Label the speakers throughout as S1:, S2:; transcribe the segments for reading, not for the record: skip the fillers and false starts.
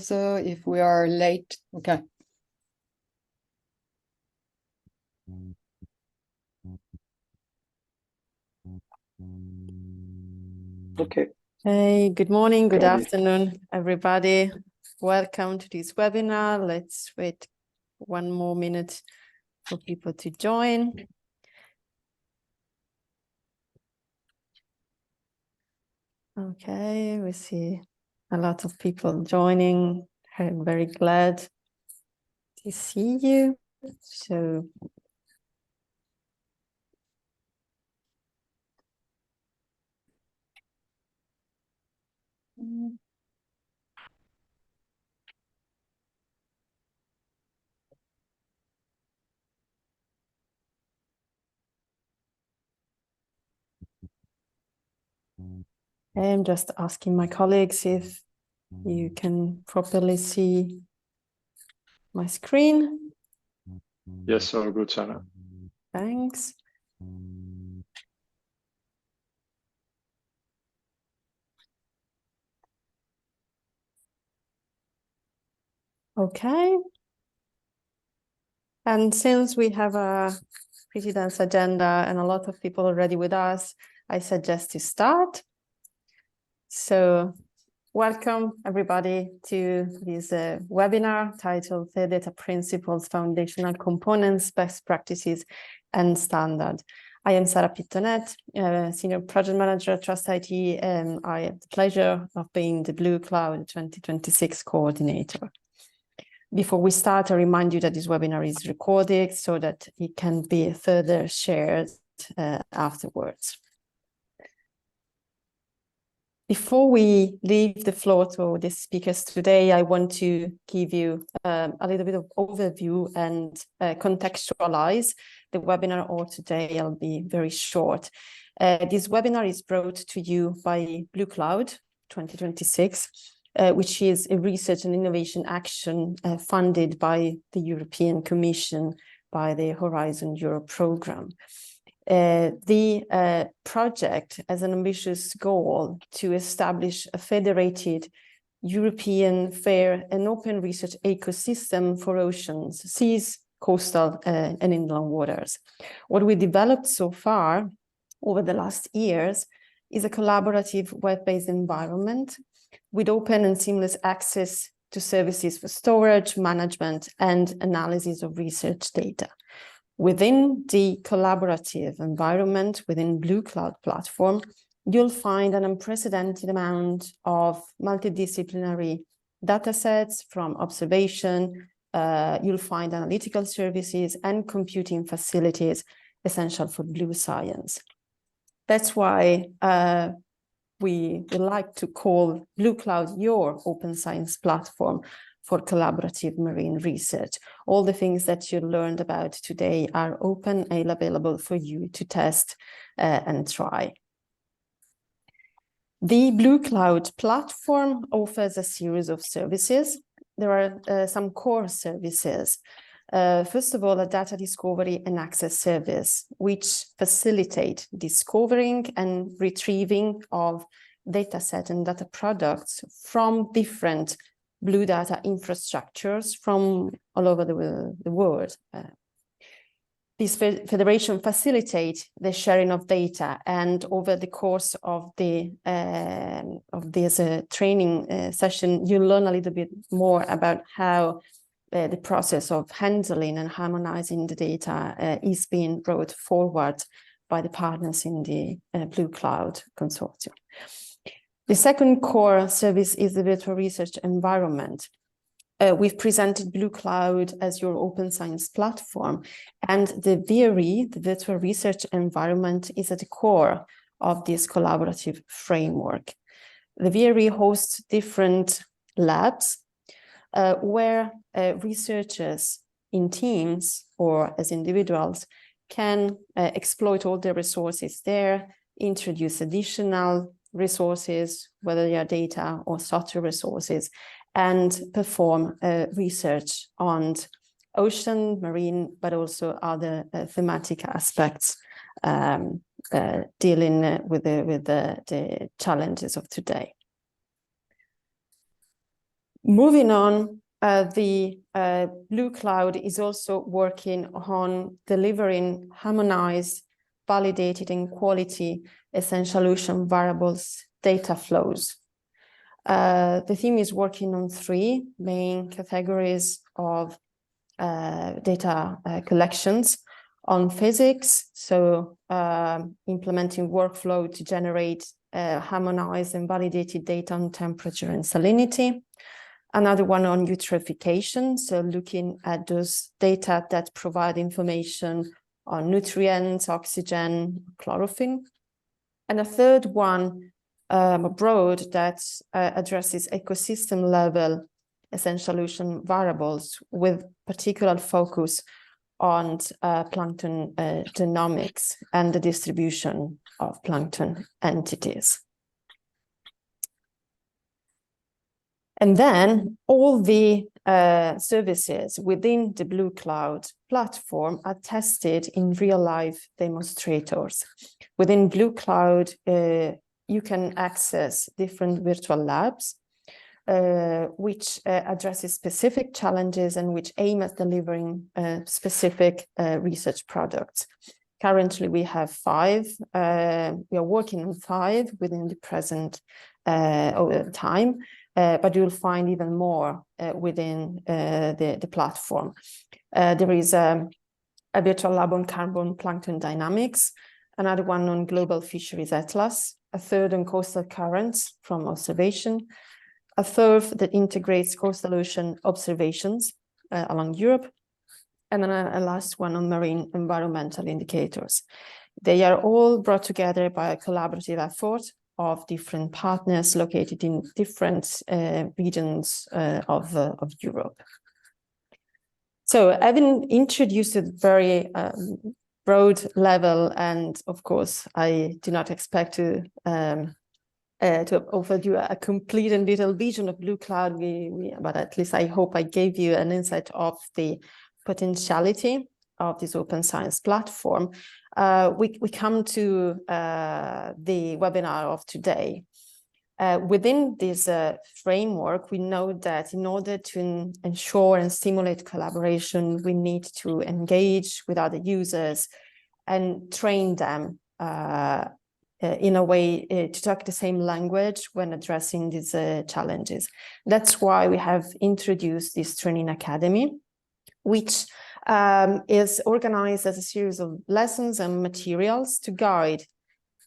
S1: if we are late. Okay.
S2: Okay.
S3: Hey, good morning, good afternoon, everybody. Welcome to this webinar. Let's wait one more minute for people to join. Okay, we see a lot of people joining. I'm very glad to see you. So I'm just asking my colleagues if you can properly see my screen.
S2: Yes, all good, Sana.
S3: Thanks. Okay. And since we have a pretty dense agenda and a lot of people already with us, I suggest to start. So welcome everybody to this webinar titled FAIRdata Principles, Foundational Components, Best Practices and Standard. I am Sara Pittonet, Senior Project Manager at Trust IT, and I have the pleasure of being the Blue Cloud 2026 Coordinator. Before we start, I remind you that this webinar is recorded so that it can be further shared afterwards. Before we leave the floor to the speakers today, I want to give you a little bit of overview and contextualize the webinar, or today I'll be very short. This webinar is brought to you by Blue Cloud 2026, which is a research and innovation action funded by the European Commission by the Horizon Europe program. The project has an ambitious goal to establish a federated European fair and open research ecosystem for oceans, seas, coastal and inland waters. What we developed so far over the last years is a collaborative web-based environment with open and seamless access to services for storage, management, and analysis of research data. Within the collaborative environment, within Blue Cloud platform, you'll find an unprecedented amount of multidisciplinary data sets from observation. You'll find analytical services and computing facilities essential for blue science. That's why we would like to call Blue Cloud your open science platform for collaborative marine research. All the things that you learned about today are open and available for you to test and try. The Blue Cloud platform offers a series of services. There are some core services. First of all, a data discovery and access service, which facilitate discovering and retrieving of data set and data products from different blue data infrastructures from all over the world. This federation facilitates the sharing of data, and over the course of this training session, you learn a little bit more about how the process of handling and harmonizing the data is being brought forward by the partners in the Blue Cloud Consortium. The second core service is the virtual research environment. We've presented Blue Cloud as your open science platform, and the VRE, the virtual research environment, is at the core of this collaborative framework. The VRE hosts different labs where researchers in teams or as individuals can exploit all the resources there, introduce additional resources, whether they are data or software resources, and perform research on ocean, marine, but also other thematic aspects dealing with the challenges of today. Moving on, the Blue Cloud is also working on delivering harmonized, validated, and quality essential ocean variables data flows. The team is working on 3 main categories of data collections: on physics, so implementing workflow to generate harmonized and validated data on temperature and salinity. Another one on eutrophication, so looking at those data that provide information on nutrients, oxygen, chlorophyll. And a third one abroad that addresses ecosystem level essential ocean variables with particular focus on plankton genomics and the distribution of plankton entities. And then all the services within the Blue Cloud platform are tested in real-life demonstrators. Within Blue Cloud, you can access different virtual labs, which addresses specific challenges and which aim at delivering specific research products. Currently, we have 5. We are working on 5 within the present time. But you'll find even more within the platform. There is a virtual lab on carbon plankton dynamics, another one on global fisheries atlas, a third on coastal currents from observation, a third that integrates coastal ocean observations along Europe, and then a last one on marine environmental indicators. They are all brought together by a collaborative effort of different partners located in different regions of Europe. So having introduced a very broad level, and of course, I do not expect to offer you a complete and detailed vision of Blue Cloud, but at least I hope I gave you an insight of the potentiality of this open science platform. We come to the webinar of today. Within this framework, we know that in order to ensure and stimulate collaboration, we need to engage with other users and train them in a way to talk the same language when addressing these challenges. That's why we have introduced this training academy, which is organized as a series of lessons and materials to guide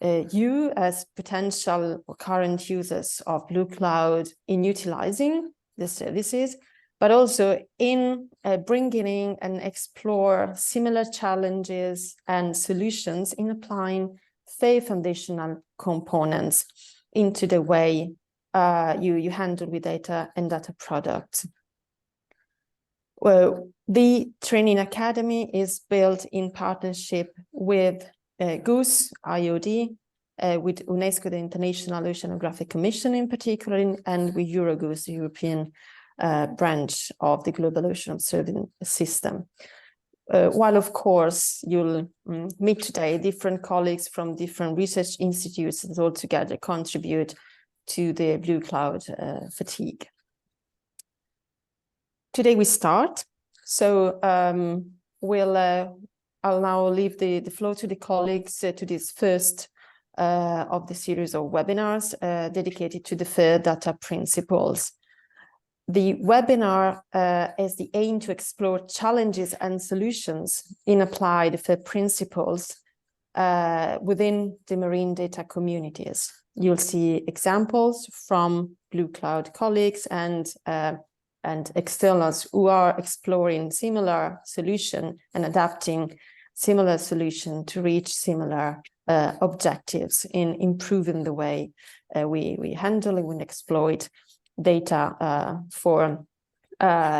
S3: you as potential or current users of Blue Cloud in utilizing the services, but also in bringing in and explore similar challenges and solutions in applying FAIR foundational components into the way you handle with data and data products. Well, the Training Academy is built in partnership with GOOS, IOD, with UNESCO, the International Oceanographic Commission in particular, and with EuroGOOS, the European branch of the Global Ocean Observing System. While, of course, you'll meet today different colleagues from different research institutes that all together contribute to the Blue Cloud fatigue. Today we start, so I'll now leave the floor to the colleagues to this first of the series of webinars dedicated to the FAIR data principles. The webinar has the aim to explore challenges and solutions in applied FAIR principles within the marine data communities. You'll see examples from Blue Cloud colleagues and externals who are exploring similar solution and adapting similar solution to reach similar objectives in improving the way we handle and exploit data for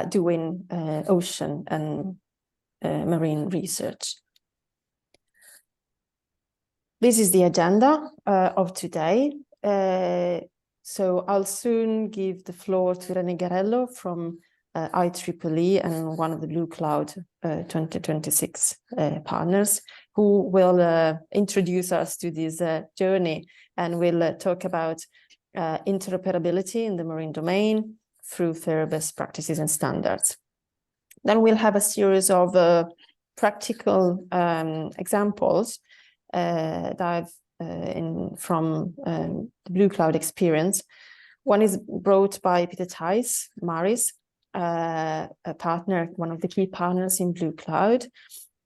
S3: doing ocean and marine research. This is the agenda of today. So I'll soon give the floor to René Garello from IEEE and one of the Blue Cloud 2026 partners, who will introduce us to this journey and will talk about interoperability in the marine domain, through FAIR best practices and standards. Then we'll have a series of practical examples from the Blue Cloud experience. One is brought by Peter Thijs, Maris, a partner, one of the key partners in Blue Cloud,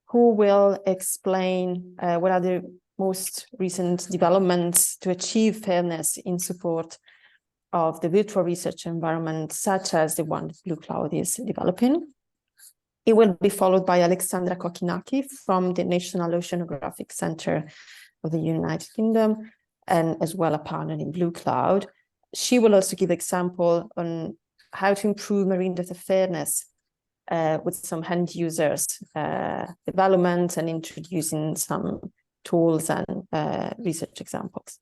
S3: who will explain what are the most recent developments to achieve fairness in support of the virtual research environment, such as the one Blue Cloud is developing. It will be followed by Alexandra Kokinaki from the National Oceanographic Center of the United Kingdom, and as well a partner in Blue Cloud. She will also give example on how to improve marine data fairness with some end users development and introducing some tools and research examples.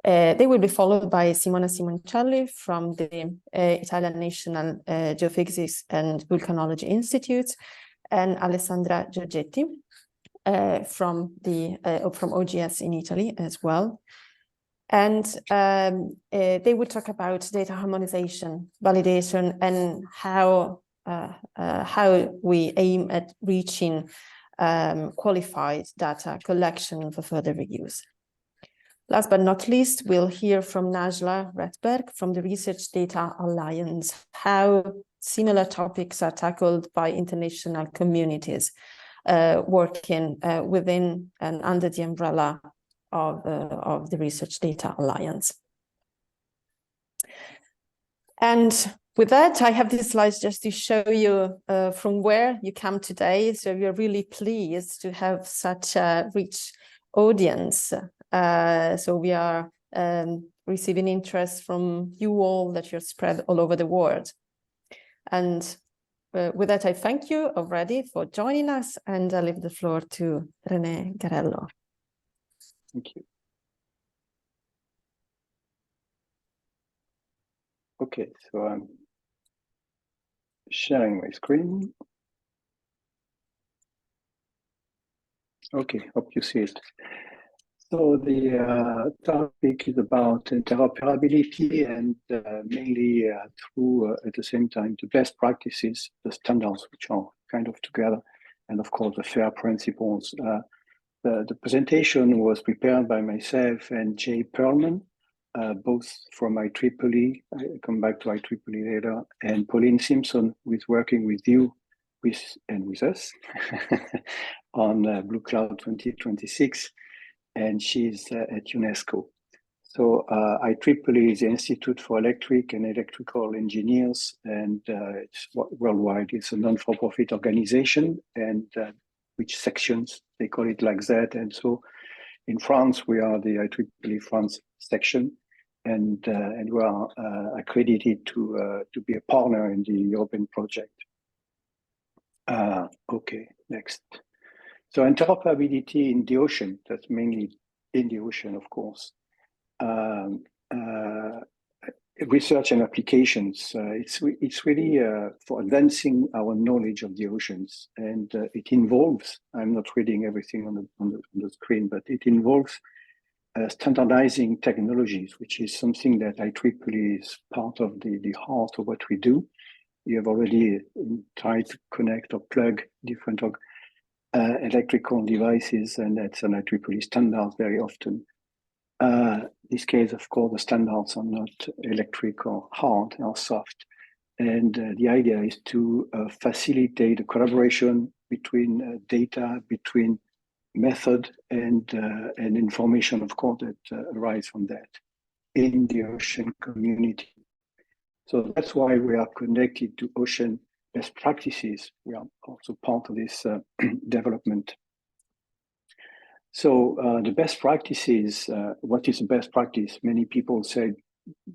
S3: They will be followed by Simona Simoncelli from the Italian National Geophysics and Volcanology Institute, and Alessandra Giorgetti from OGS in Italy as well. And they will talk about data harmonization, validation, and how we aim at reaching qualified data collection for further reuse. Last but not least, we'll hear from Najla Redberg from the Research Data Alliance, how similar topics are tackled by international communities working within and under the umbrella of the Research Data Alliance. And with that, I have these slides just to show you from where you come today. So we are really pleased to have such a rich audience. So we are receiving interest from you all that you're spread all over the world. And with that, I thank you already for joining us, and I leave the floor to René Garello.
S2: Thank you. Okay, so I'm sharing my screen. Okay, hope you see it. So the topic is about interoperability and mainly through, at the same time, the best practices, the standards, which are kind of together, and of course, the FAIR principles. The presentation was prepared by myself and Jay Perlman, both from IEEE, I come back to IEEE later, and Pauline Simpson, who is working with you and with us on Blue Cloud 2026, and she's at UNESCO. So IEEE is the Institute for Electric and Electrical Engineers, and it's worldwide. It's a non-for-profit organization, and which sections, they call it like that. And so in France, we are the IEEE France section, and we are accredited to be a partner in the European project. Okay, next. So interoperability in the ocean, that's mainly in the ocean, of course. Research and applications, it's really for advancing our knowledge of the oceans, and it involves, I'm not reading everything on the screen, but it involves standardizing technologies, which is something that IEEE is part of the heart of what we do. You have already tried to connect or plug different electrical devices, and that's an IEEE standard very often. This case, of course, the standards are not electric or hard or soft. And the idea is to facilitate the collaboration between data, between method and information, of course, that arise from that in the ocean community. So that's why we are connected to ocean best practices. We are also part of this development. So the best practices, what is the best practice? Many people say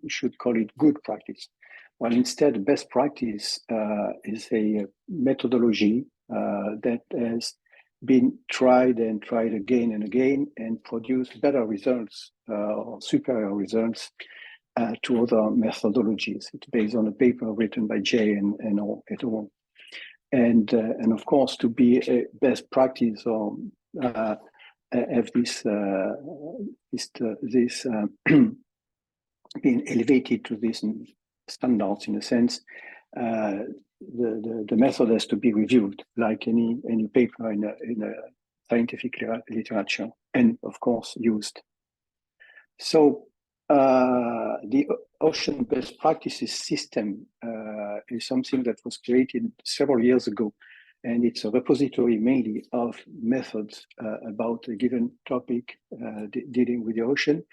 S2: we should call it good practice. Well, instead, best practice is a methodology that has been tried and tried again and again and produced better results or superior results to other methodologies. It's based on a paper written by Jay and et al. And of course, to be a best practice or have this being elevated to this standards in a sense, the method has to be reviewed like any paper in a scientific literature, and of course used. So the ocean best practices system is something that was created several years ago, and it's a repository mainly of methods about a given topic dealing with the ocean,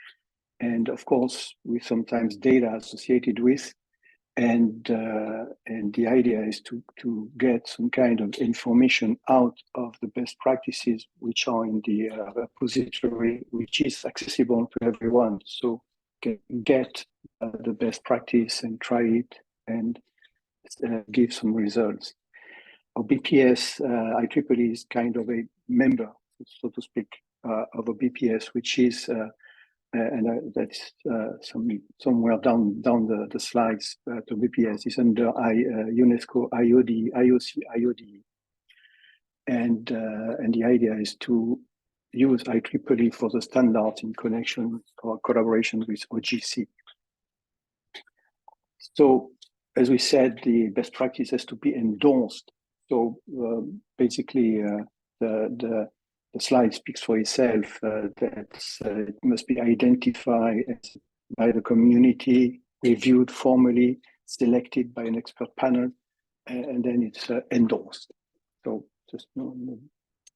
S2: and of course with sometimes data associated with. And the idea is to get some kind of information out of the best practices which are in the repository, which is accessible to everyone. So can get the best practice and try it and give some results. Our BPS IEEE is kind of a member, so to speak, of a BPS, which is and that's somewhere down the slides. The BPS is under UNESCO IOC IOD, and the idea is to use IEEE for the standards in connection or collaboration with OGC. So, as we said, the best practice has to be endorsed. So basically, the slide speaks for itself. It must be identified by the community, reviewed formally, selected by an expert panel, and then it's endorsed. So just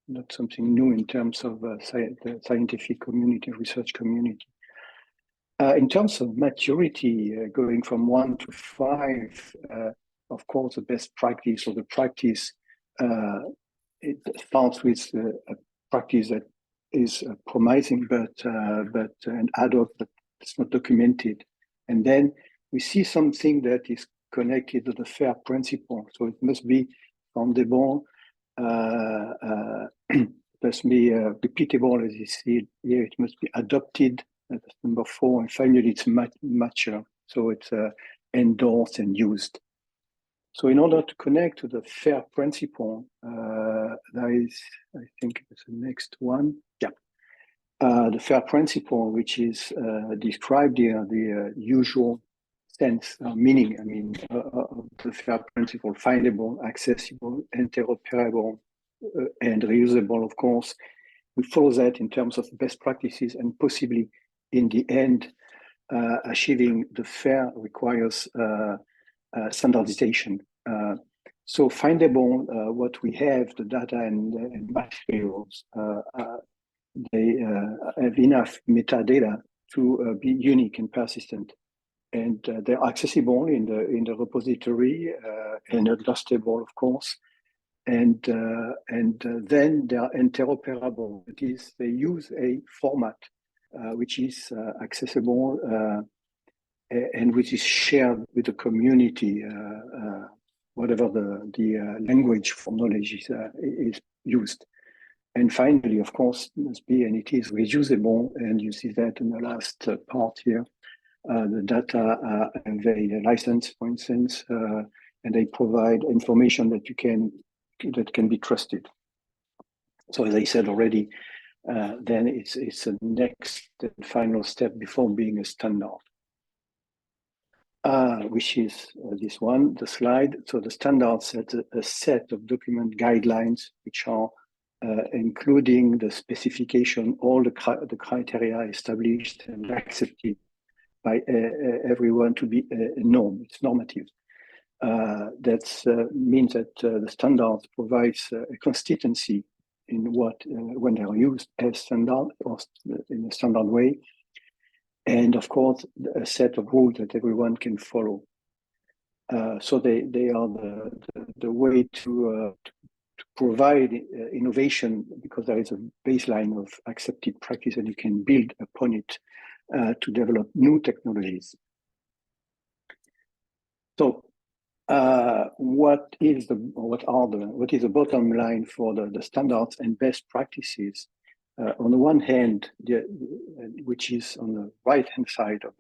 S2: not something new in terms of the scientific community, research community. In terms of maturity, going from 1 to 5, of course, the best practice or the practice, it starts with a practice that is promising, but an ad hoc, but it's not documented. And then we see something that is connected to the FAIR principle. So it must be findable, it must be repeatable, as you see here. It must be adopted. That's number 4. And finally, it's mature. So it's endorsed and used. So in order to connect to the FAIR principle, there is, I think it's the next one. Yeah. The FAIR principle, which is described here, the usual sense, meaning, I mean, of the FAIR principle: findable, accessible, interoperable, and reusable, of course. We follow that in terms of best practices, and possibly in the end, achieving the FAIR requires standardization. So findable, what we have, the data and materials, they have enough metadata to be unique and persistent, and they're accessible in the repository and adjustable, of course. And then they are interoperable. That is, they use a format which is accessible and which is shared with the community, whatever the language for knowledge is used. And finally, of course, must be, and it is reusable, and you see that in the last part here. The data have a license, for instance, and they provide information that can be trusted. So as I said already, then it's a next and final step before being a standard, which is this one, the slide. So the standards set a set of document guidelines, which are including the specification, all the criteria established and accepted by everyone to be a norm. It's normative. That means that the standard provides a consistency in what when they are used as standard or in a standard way, and of course a set of rules that everyone can follow. So they are the way to provide innovation, because there is a baseline of accepted practice and you can build upon it to develop new technologies. So what is the bottom line for the standards and best practices? On the one hand, which is on the right-hand side of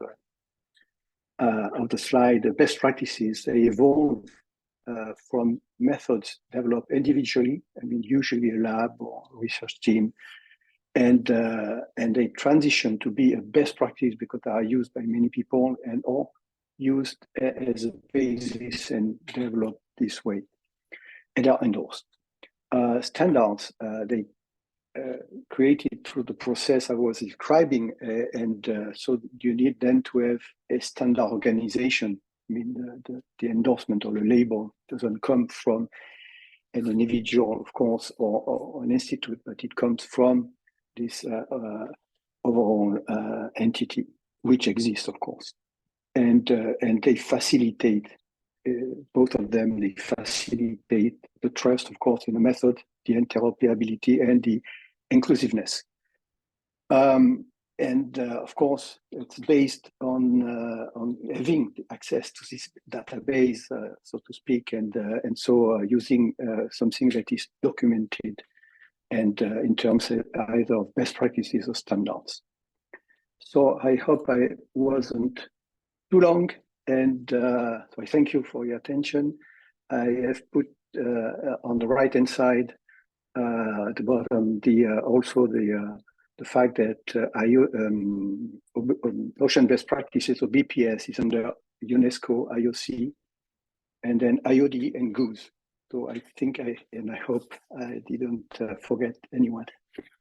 S2: the slide, the best practices, they evolve from methods developed individually, I mean, usually a lab or research team, and they transition to be a best practice because they are used by many people, and or used as a basis and developed this way, and are endorsed. Standards, they created through the process I was describing, so you need then to have a standard organization. I mean, the endorsement or the label doesn't come from an individual, of course, or an institute, but it comes from this overall entity, which exists, of course. And they facilitate, both of them, they facilitate the trust, of course, in the method, the interoperability, and the inclusiveness. Of course, it's based on having access to this database, so to speak, and so using something that is documented and in terms of either of best practices or standards. So I hope I wasn't too long, and so I thank you for your attention. I have put on the right-hand side at the bottom also the fact that Ocean Best Practices, or BPS, is under UNESCO, IOC, and then IOD and GOOS. So I think I hope I didn't forget anyone.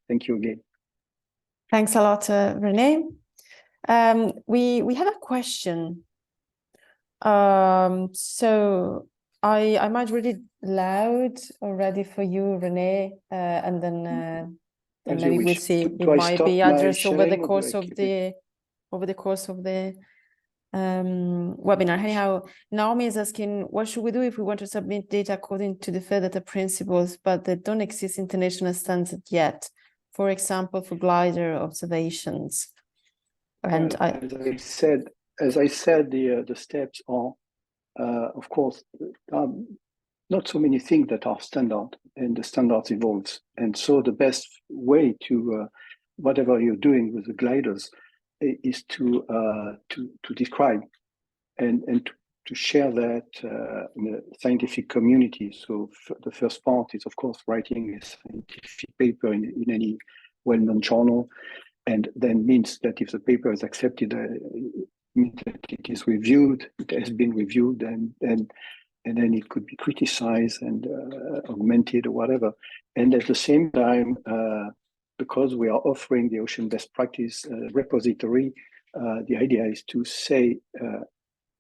S2: Thank you again.
S3: Thanks a lot, René. We have a question. So I might read it loud already for you, René, and then maybe we'll see. It might be addressed over the course of the webinar. Anyhow, Naomi is asking, what should we do if we want to submit data according to the FAIRdata principles, but they don't exist international standards yet? For example, for glider observations. And
S2: as I said, the steps are, of course, not so many things that are standard, and the standards evolves. And so the best way to whatever you're doing with the gliders is to describe and to share that in the scientific community. So the first part is, of course, writing a scientific paper in any well-known journal, and then means that if the paper is accepted, means that it is reviewed, it has been reviewed, and then it could be criticized and augmented or whatever. And at the same time, because we are offering the Ocean Best Practice repository, the idea is to say,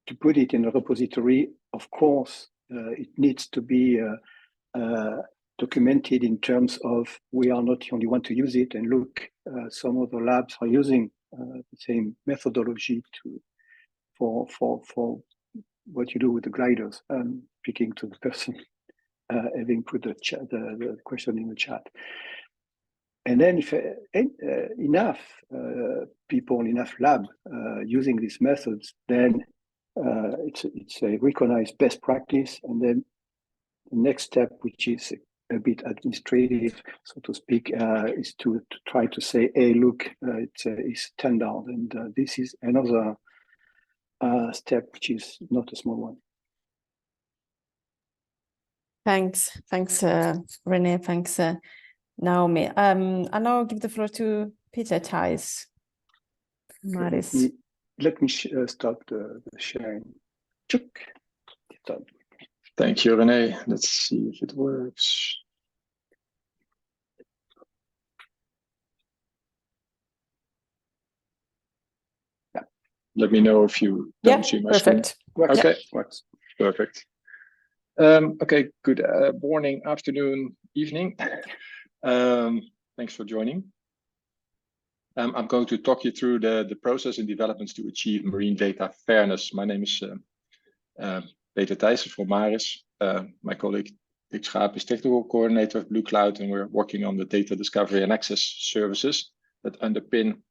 S2: to put it in a repository, of course, it needs to be documented in terms of we are not the only one to use it, and look, some of the labs are using the same methodology for what you do with the gliders. Speaking to the person having put the question in the chat. And then if enough people, enough lab using these methods, then it's a recognized best practice. And then the next step, which is a bit administrative, so to speak, is to try to say, hey, look, it's standard. And this is another step, which is not a small one.
S3: Thanks, René. Thanks, Naomi. And now I'll give the floor to Peter Thijs. Maris.
S2: Let me start the sharing.
S4: Thank you, René. Let's see if it works.
S2: Yeah.
S4: Let me know if you don't see my
S3: perfect.
S4: screen. Okay,
S2: works.
S4: Perfect. Okay, good morning, afternoon, evening. Thanks for joining. I'm going to talk you through the process and developments to achieve marine data fairness. My name is Peter Thijs from Maris. My colleague Dick Schaap is technical coordinator of Blue Cloud, and we're working on the data discovery and access services that underpin,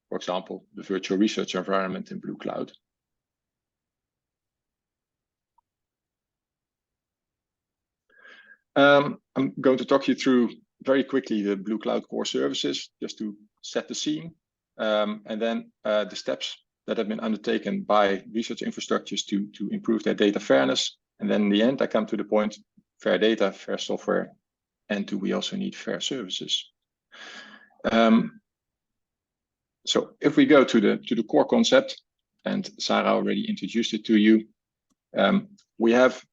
S4: for example, the virtual research environment in Blue Cloud. I'm going to talk you through very quickly the Blue Cloud core services, just to set the scene, and then the steps that have been undertaken by research infrastructures to improve their data fairness. And then in the end, I come to the point, fair data, fair software, and do we also need fair services? So if we go to the core concept, and Sarah already introduced it to you. We have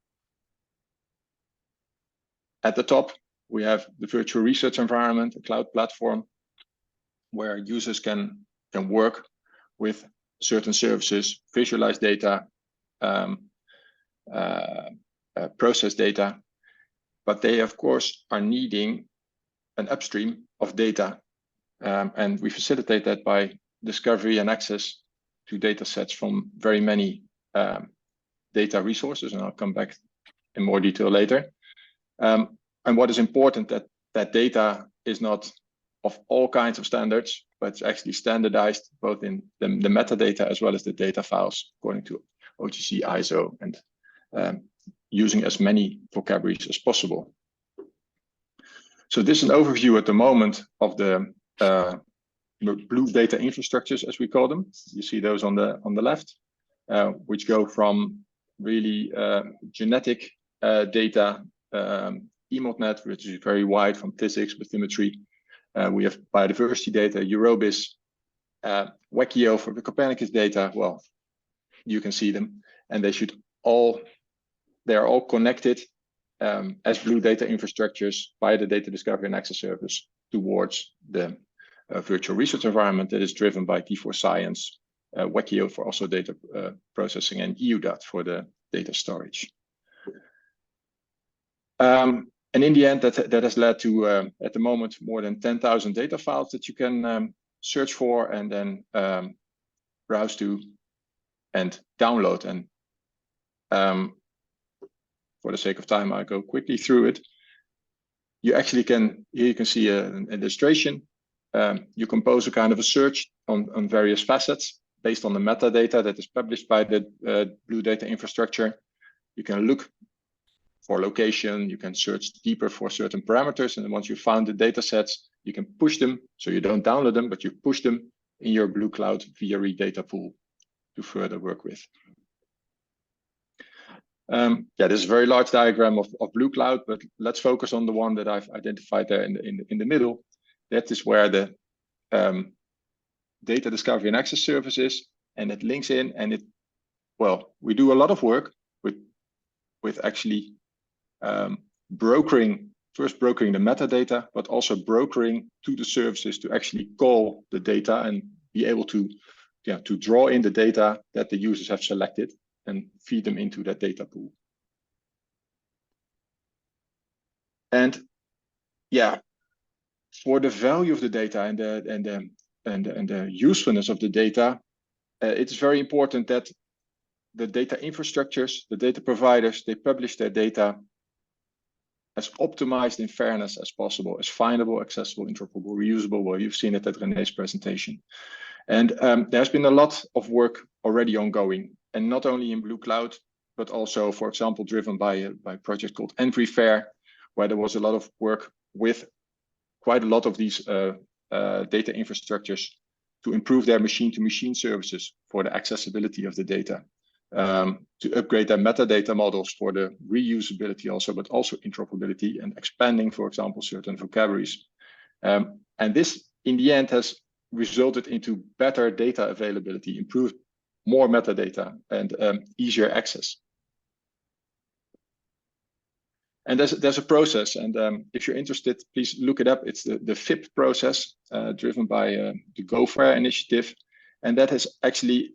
S4: at the top, we have the virtual research environment, a cloud platform where users can work with certain services, visualize data, process data, but they of course are needing an upstream of data, and we facilitate that by discovery and access to data sets from very many data resources, and I'll come back in more detail later. And what is important, that data is not of all kinds of standards, but it's actually standardized both in the metadata as well as the data files according to OGC, ISO, and using as many vocabularies as possible. So this is an overview at the moment of the blue data infrastructures, as we call them. You see those on the left, which go from really genetic data, EMOTnet, which is very wide, from physics, bathymetry. We have biodiversity data, Eurobis, Wekio for the Copernicus data. Well, you can see them, and they are all connected as blue data infrastructures via the data discovery and access service towards the virtual research environment that is driven by T4Science, Wekio for also data processing, and EUDAT for the data storage. And in the end, that has led to, at the moment, more than 10,000 data files that you can search for and then browse to and download. And for the sake of time, I'll go quickly through it. You actually can, here you can see an illustration. You compose a kind of a search on various facets based on the metadata that is published by the blue data infrastructure. You can look for location, you can search deeper for certain parameters, and once you found the data sets, you can push them, so you don't download them, but you push them in your Blue Cloud VRE data pool to further work with. Yeah, this is a very large diagram of Blue Cloud, but let's focus on the one that I've identified there in the middle. That is where the data discovery and access service is, and it links in, and we do a lot of work with actually brokering the metadata, but also brokering to the services to actually call the data and be able to draw in the data that the users have selected and feed them into that data pool. And yeah, for the value of the data and the usefulness of the data, it's very important that the data infrastructures, the data providers, they publish their data as optimized in fairness as possible, as findable, accessible, interoperable, reusable. Well, you've seen it at René's presentation. And there's been a lot of work already ongoing, and not only in Blue Cloud, but also, for example, driven by a project called FAIR, where there was a lot of work with quite a lot of these data infrastructures to improve their machine-to-machine services for the accessibility of the data. To upgrade their metadata models for the reusability also, but also interoperability, and expanding, for example, certain vocabularies. And this, in the end, has resulted into better data availability, improved more metadata, and easier access. And there's a process, and if you're interested, please look it up. It's the FIP process, driven by the GoFair initiative, and that is actually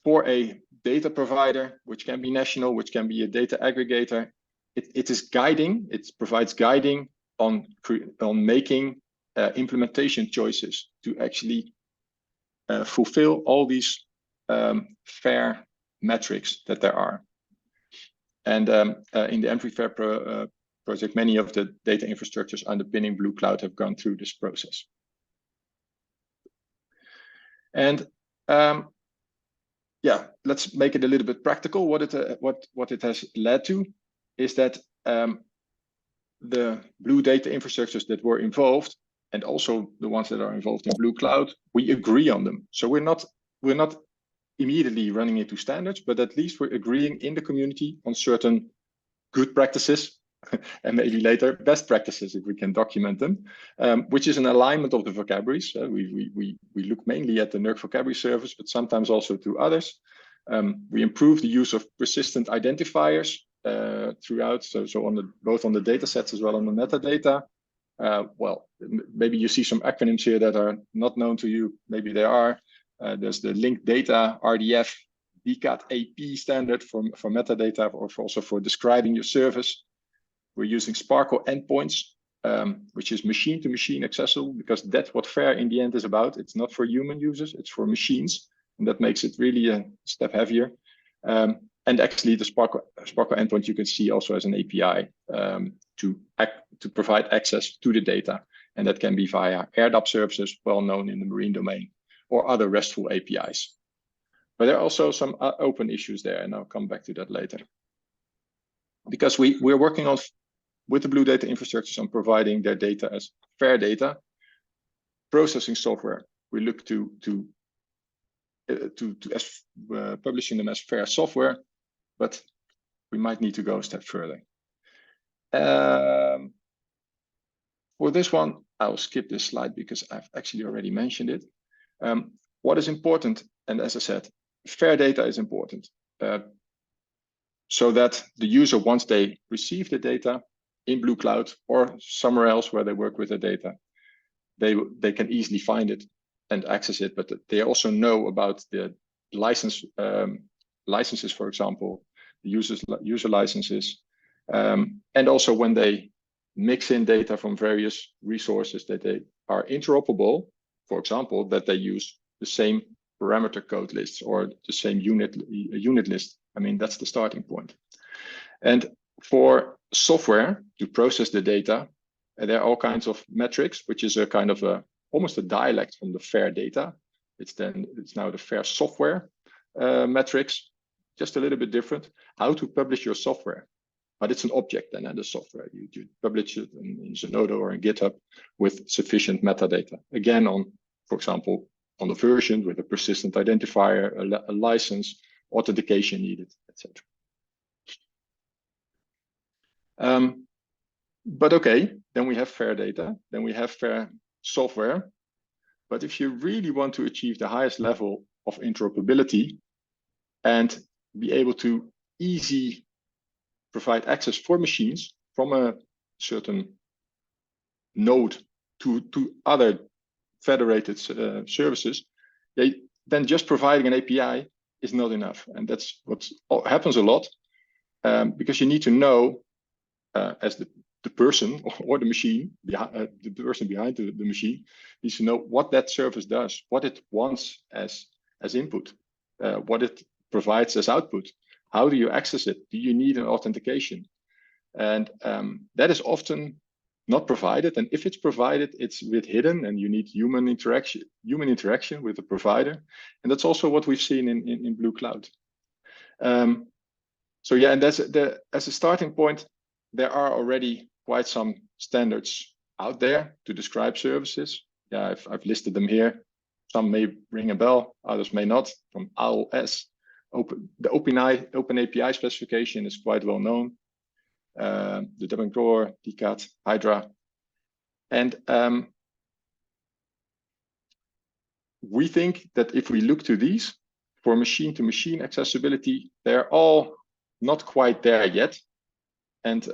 S4: for a data provider, which can be national, which can be a data aggregator. It is guiding. It provides guiding on making implementation choices to actually fulfill all these FAIR metrics that there are. And in the FAIR project, many of the data infrastructures underpinning Blue Cloud have gone through this process. And yeah, let's make it a little bit practical. What it has led to is that the blue data infrastructures that were involved, and also the ones that are involved in Blue Cloud, we agree on them. So we're not immediately running into standards, but at least we're agreeing in the community on certain good practices and maybe later best practices if we can document them, which is an alignment of the vocabularies. We look mainly at the NERC vocabulary service, but sometimes also to others. We improve the use of persistent identifiers throughout, so both on the data sets as well on the metadata. Well, maybe you see some acronyms here that are not known to you. Maybe they are. There's the linked data, RDF, DCAT AP standard for metadata, or also for describing your service. We're using Sparkle endpoints, which is machine-to-machine accessible, because that's what FAIR in the end is about. It's not for human users, it's for machines. And that makes it really a step heavier. And actually the Sparkle endpoint you can see also as an API to provide access to the data. And that can be via AirDAP services, well known in the marine domain, or other RESTful APIs. But there are also some open issues there, and I'll come back to that later. Because we're working on, with the Blue Data infrastructures, on providing their data as FAIR data. Processing software, we look to publishing them as FAIR software, but we might need to go a step further. For this one, I'll skip this slide because I've actually already mentioned it. What is important, and as I said, FAIR data is important, so that the user, once they receive the data in Blue Cloud or somewhere else where they work with the data, they can easily find it and access it, but they also know about the licenses, for example, the user licenses, and also when they mix in data from various resources, that they are interoperable, for example, that they use the same parameter code lists or the same unit list. I mean, that's the starting point. And for software to process the data, there are all kinds of metrics, which is a kind of almost a dialect from the FAIR data. It's now the FAIR software metrics, just a little bit different. How to publish your software, but it's an object then, and the software you publish it in Zenodo or in GitHub with sufficient metadata. Again, on, for example, on the version with a persistent identifier, a license, authentication needed, etc. But okay, then we have FAIR data, then we have FAIR software. But if you really want to achieve the highest level of interoperability and be able to easily provide access for machines from a certain node to other federated services, then just providing an API is not enough. And that's what happens a lot, because you need to know, as the person or the machine, the person behind the machine needs to know what that service does, what it wants as input, what it provides as output. How do you access it? Do you need an authentication? And that is often not provided. And if it's provided, it's a bit hidden, and you need human interaction with the provider. And that's also what we've seen in Blue Cloud. So yeah, and that's as a starting point, there are already quite some standards out there to describe services. Yeah, I've listed them here. Some may ring a bell, others may not. From AOS, the Open API specification is quite well known. The Debencore, DCAT, Hydra. And we think that if we look to these for machine-to-machine accessibility, they're all not quite there yet. And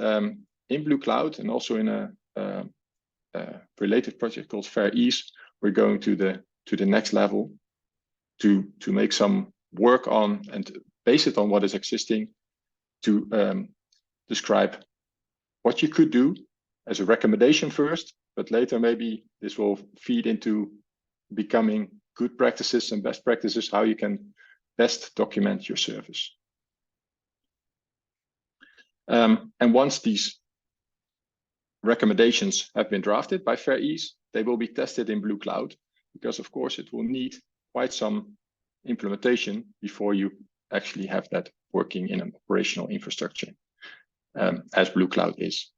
S4: in Blue Cloud, and also in a related project called FAIRease, we're going to the next level to make some work on and base it on what is existing to describe what you could do as a recommendation first, but later maybe this will feed into becoming good practices and best practices, how you can best document your service. And once these recommendations have been drafted by FAIRease, they will be tested in Blue Cloud, because of course it will need quite some implementation before you actually have that working in an operational infrastructure, as Blue Cloud is.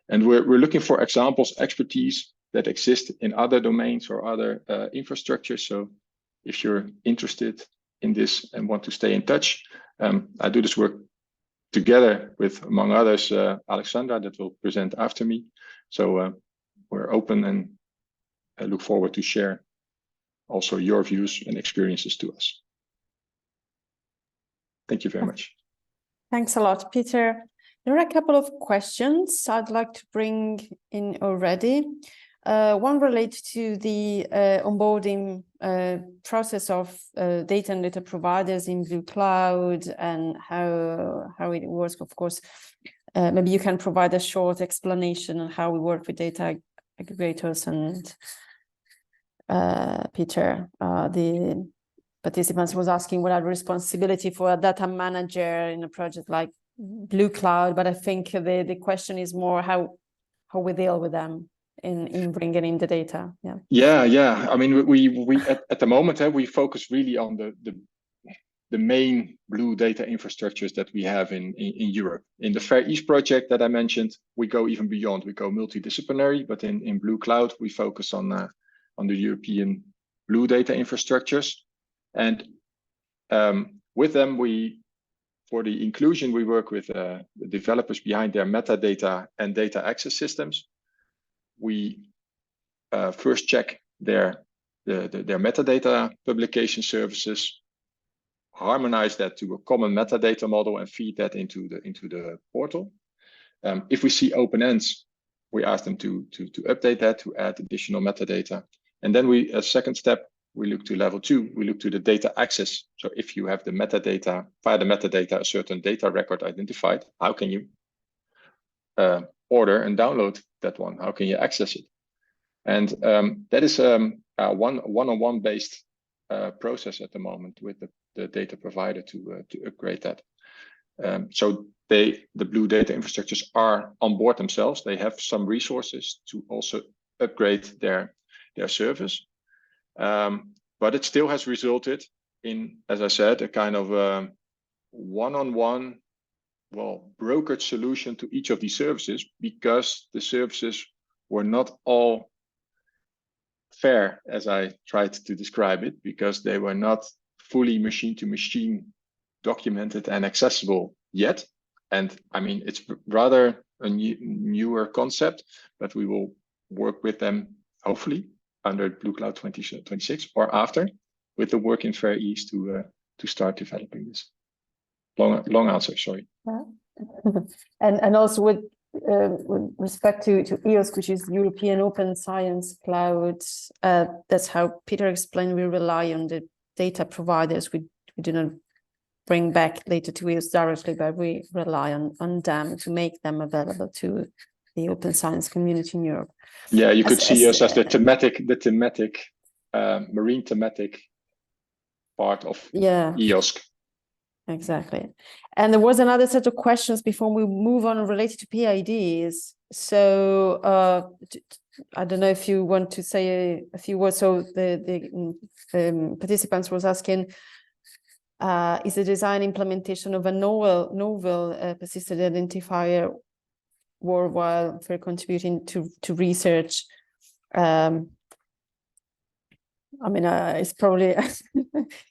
S4: And we're looking for examples, expertise that exist in other domains or other infrastructures. So if you're interested in this and want to stay in touch, I do this work together with, among others, Alexandra, that will present after me. So we're open and I look forward to share also your views and experiences to us. Thank you very much.
S3: Thanks a lot, Peter. There are a couple of questions I'd like to bring in already. One relates to the onboarding process of data and data providers in Blue Cloud and how it works. Of course, maybe you can provide a short explanation on how we work with data aggregators. And Peter, the participants was asking what are the responsibility for a data manager in a project like Blue Cloud, but I think the question is more how we deal with them in bringing in the data.
S4: Yeah. I mean, we at the moment we focus really on the main Blue data infrastructures that we have in Europe. In the Fair East project that I mentioned, we go even beyond. We go multidisciplinary, but in Blue Cloud we focus on the European Blue data infrastructures, and with them for the inclusion, we work with the developers behind their metadata and data access systems. We first check their metadata publication services, harmonize that to a common metadata model, and feed that into the portal. If we see open ends, we ask them to update that, to add additional metadata, and then as second step, we look to level 2. We look to the data access. So if you have the metadata, via the metadata, a certain data record identified, how can you order and download that one? How can you access it? And that is a one-on-one based process at the moment with the data provider to upgrade that. So the Blue data infrastructures are on board themselves. They have some resources to also upgrade their service. But it still has resulted in, as I said, a kind of one-on-one, brokered solution to each of these services, because the services were not all fair, as I tried to describe it, because they were not fully machine-to-machine documented and accessible yet. And I mean, it's rather a newer concept, but we will work with them, hopefully, under Blue Cloud 2026 or after, with the work in Fair East to start developing this. Long answer, sorry.
S3: Yeah. and also with respect to EOSC, which is European Open Science Cloud, that's how Peter explained, we rely on the data providers. We do not bring back data to EOSC directly, but we rely on them to make them available to the open science community in Europe.
S4: Yeah, you could see us as the thematic, marine thematic part of EOSC.
S3: Exactly. And there was another set of questions before we move on related to PIDs. So I don't know if you want to say a few words. So the participants was asking, is the design implementation of a novel persistent identifier worthwhile for contributing to research? I mean, it's probably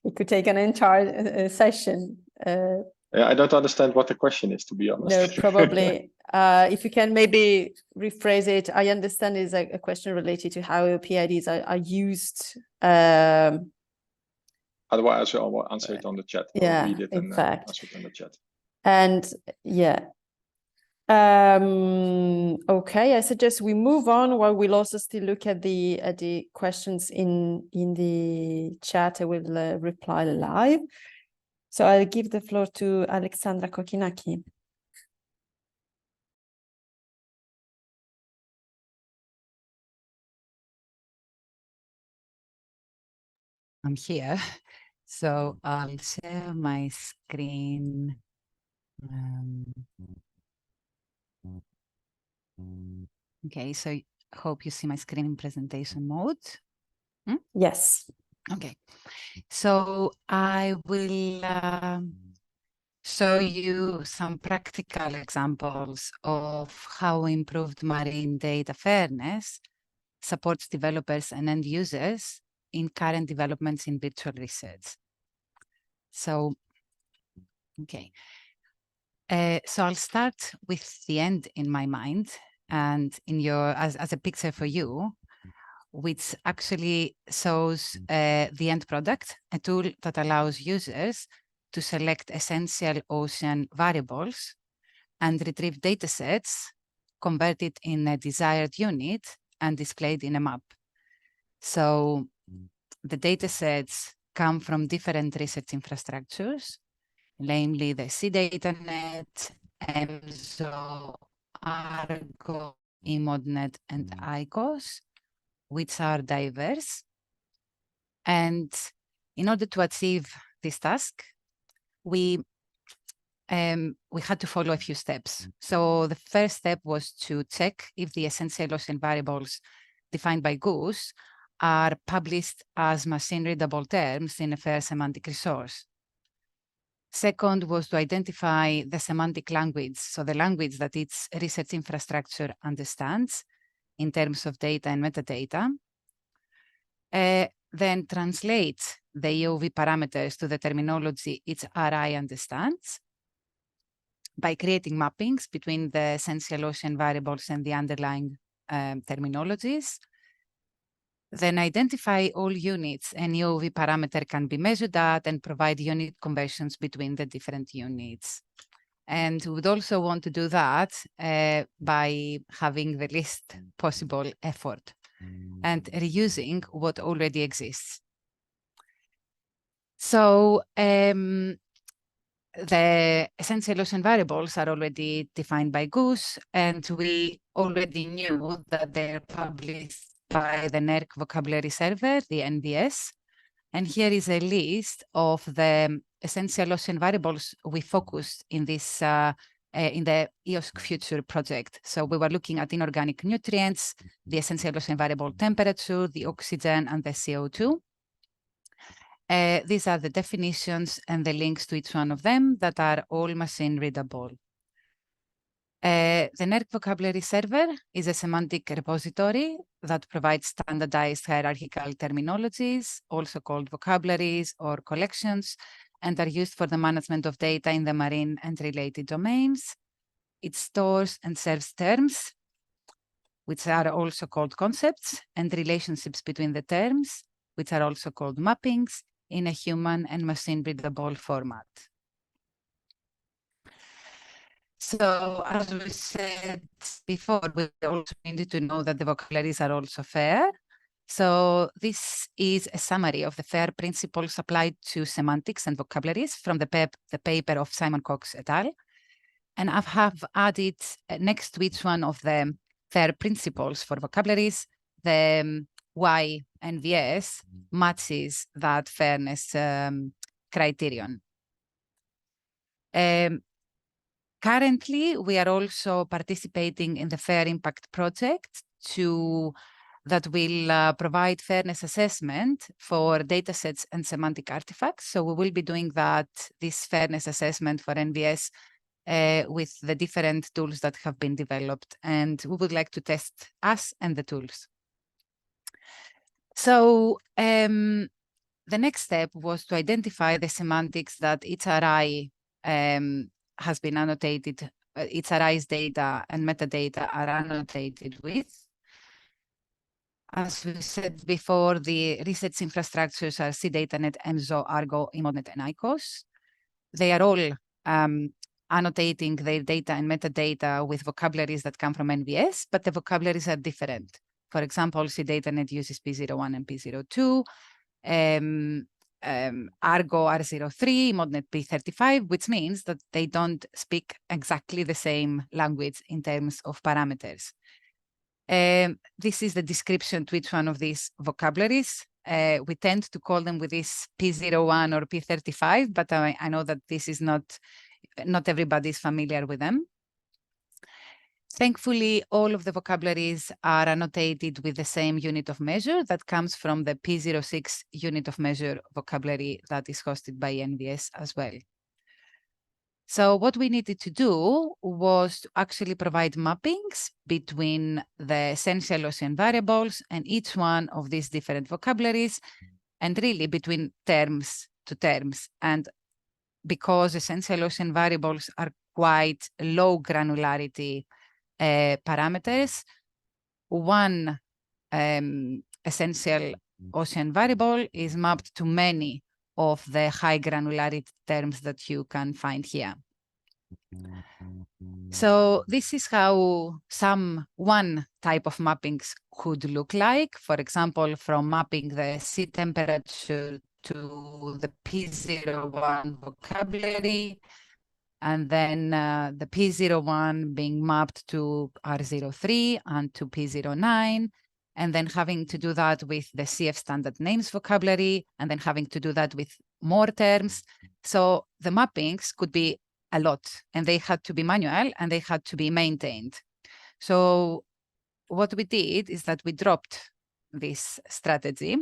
S3: it could take an entire session.
S4: Yeah, I don't understand what the question is, to be honest.
S3: No, probably. If you can maybe rephrase it, I understand it's a question related to how PIDs are used.
S4: Otherwise, I'll answer it on the chat.
S3: Yeah,
S4: read it
S3: in
S4: and
S3: fact.
S4: answer it on the chat.
S3: And yeah. Okay, I suggest we move on while we'll also still look at the questions in the chat. I will reply live. So I'll give the floor to Alexandra Kokinaki.
S5: I'm here. So I'll share my screen. Okay, so I hope you see my screen in presentation mode.
S3: Yes.
S5: Okay, so I will show you some practical examples of how improved marine data fairness supports developers and end users in current developments in virtual research. So, okay. So I'll start with the end in my mind and in your as a picture for you, which actually shows the end product, a tool that allows users to select essential ocean variables and retrieve datasets, convert it in a desired unit, and displayed in a map. So the datasets come from different research infrastructures, namely the CDataNet, EMSO, Argo, eModNet, and ICOS, which are diverse. And in order to achieve this task, we had to follow a few steps. So the first step was to check if the essential ocean variables defined by Goose are published as machine-readable terms in a FAIR semantic resource. Second was to identify the semantic language, so the language that its research infrastructure understands in terms of data and metadata. Then translate the EOV parameters to the terminology its RI understands by creating mappings between the essential ocean variables and the underlying terminologies. Then identify all units an EOV parameter can be measured at and provide unit conversions between the different units. And we would also want to do that by having the least possible effort and reusing what already exists. So the essential ocean variables are already defined by Goose, and we already knew that they're published by the NERC vocabulary server, the NVS. And here is a list of the essential ocean variables we focused in this in the EOSC Future project. So we were looking at inorganic nutrients, the essential ocean variable temperature, the oxygen, and the CO2. These are the definitions and the links to each one of them that are all machine readable. The NERC vocabulary server is a semantic repository that provides standardized hierarchical terminologies, also called vocabularies or collections, and are used for the management of data in the marine and related domains. It stores and serves terms, which are also called concepts, and relationships between the terms, which are also called mappings, in a human and machine readable format. So as we said before, we also needed to know that the vocabularies are also FAIR. So this is a summary of the FAIR principles applied to semantics and vocabularies from the paper of Simon Cox et al. And I have added next to each one of the FAIR principles for vocabularies, the Y NVS matches that fairness criterion. Currently, we are also participating in the FAIR Impact project that will provide fairness assessment for datasets and semantic artifacts. So we will be doing this fairness assessment for NVS with the different tools that have been developed. And we would like to test us and the tools. So the next step was to identify the semantics that each RI has been annotated, each RI's data and metadata are annotated with. As we said before, the research infrastructures are CDataNet, EMSO, Argo, eModNet, and ICOS. They are all annotating their data and metadata with vocabularies that come from NVS, but the vocabularies are different. For example, CDataNet uses P01 and P02, Argo R03, eModNet P35, which means that they don't speak exactly the same language in terms of parameters. This is the description to each one of these vocabularies. We tend to call them with this P01 or P35, but I know that this is not everybody is familiar with them. Thankfully, all of the vocabularies are annotated with the same unit of measure that comes from the P06 unit of measure vocabulary that is hosted by NVS as well. So what we needed to do was to actually provide mappings between the essential ocean variables and each one of these different vocabularies, and really between terms to terms. And because essential ocean variables are quite low granularity parameters. One essential ocean variable is mapped to many of the high granularity terms that you can find here. So this is how one type of mappings could look like. For example, from mapping the sea temperature to the P01 vocabulary, and then the P01 being mapped to R03 and to P09, and then having to do that with the CF standard names vocabulary, and then having to do that with more terms. So the mappings could be a lot, and they had to be manual, and they had to be maintained. So what we did is that we dropped this strategy,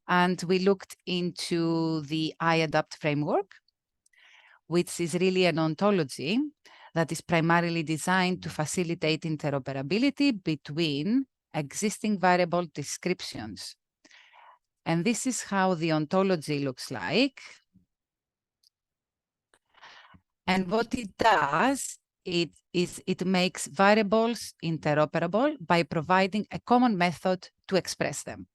S5: and we looked into the iAdapt framework, which is really an ontology that is primarily designed to facilitate interoperability between existing variable descriptions. And this is how the ontology looks like. And what it does, it makes variables interoperable by providing a common method to express them.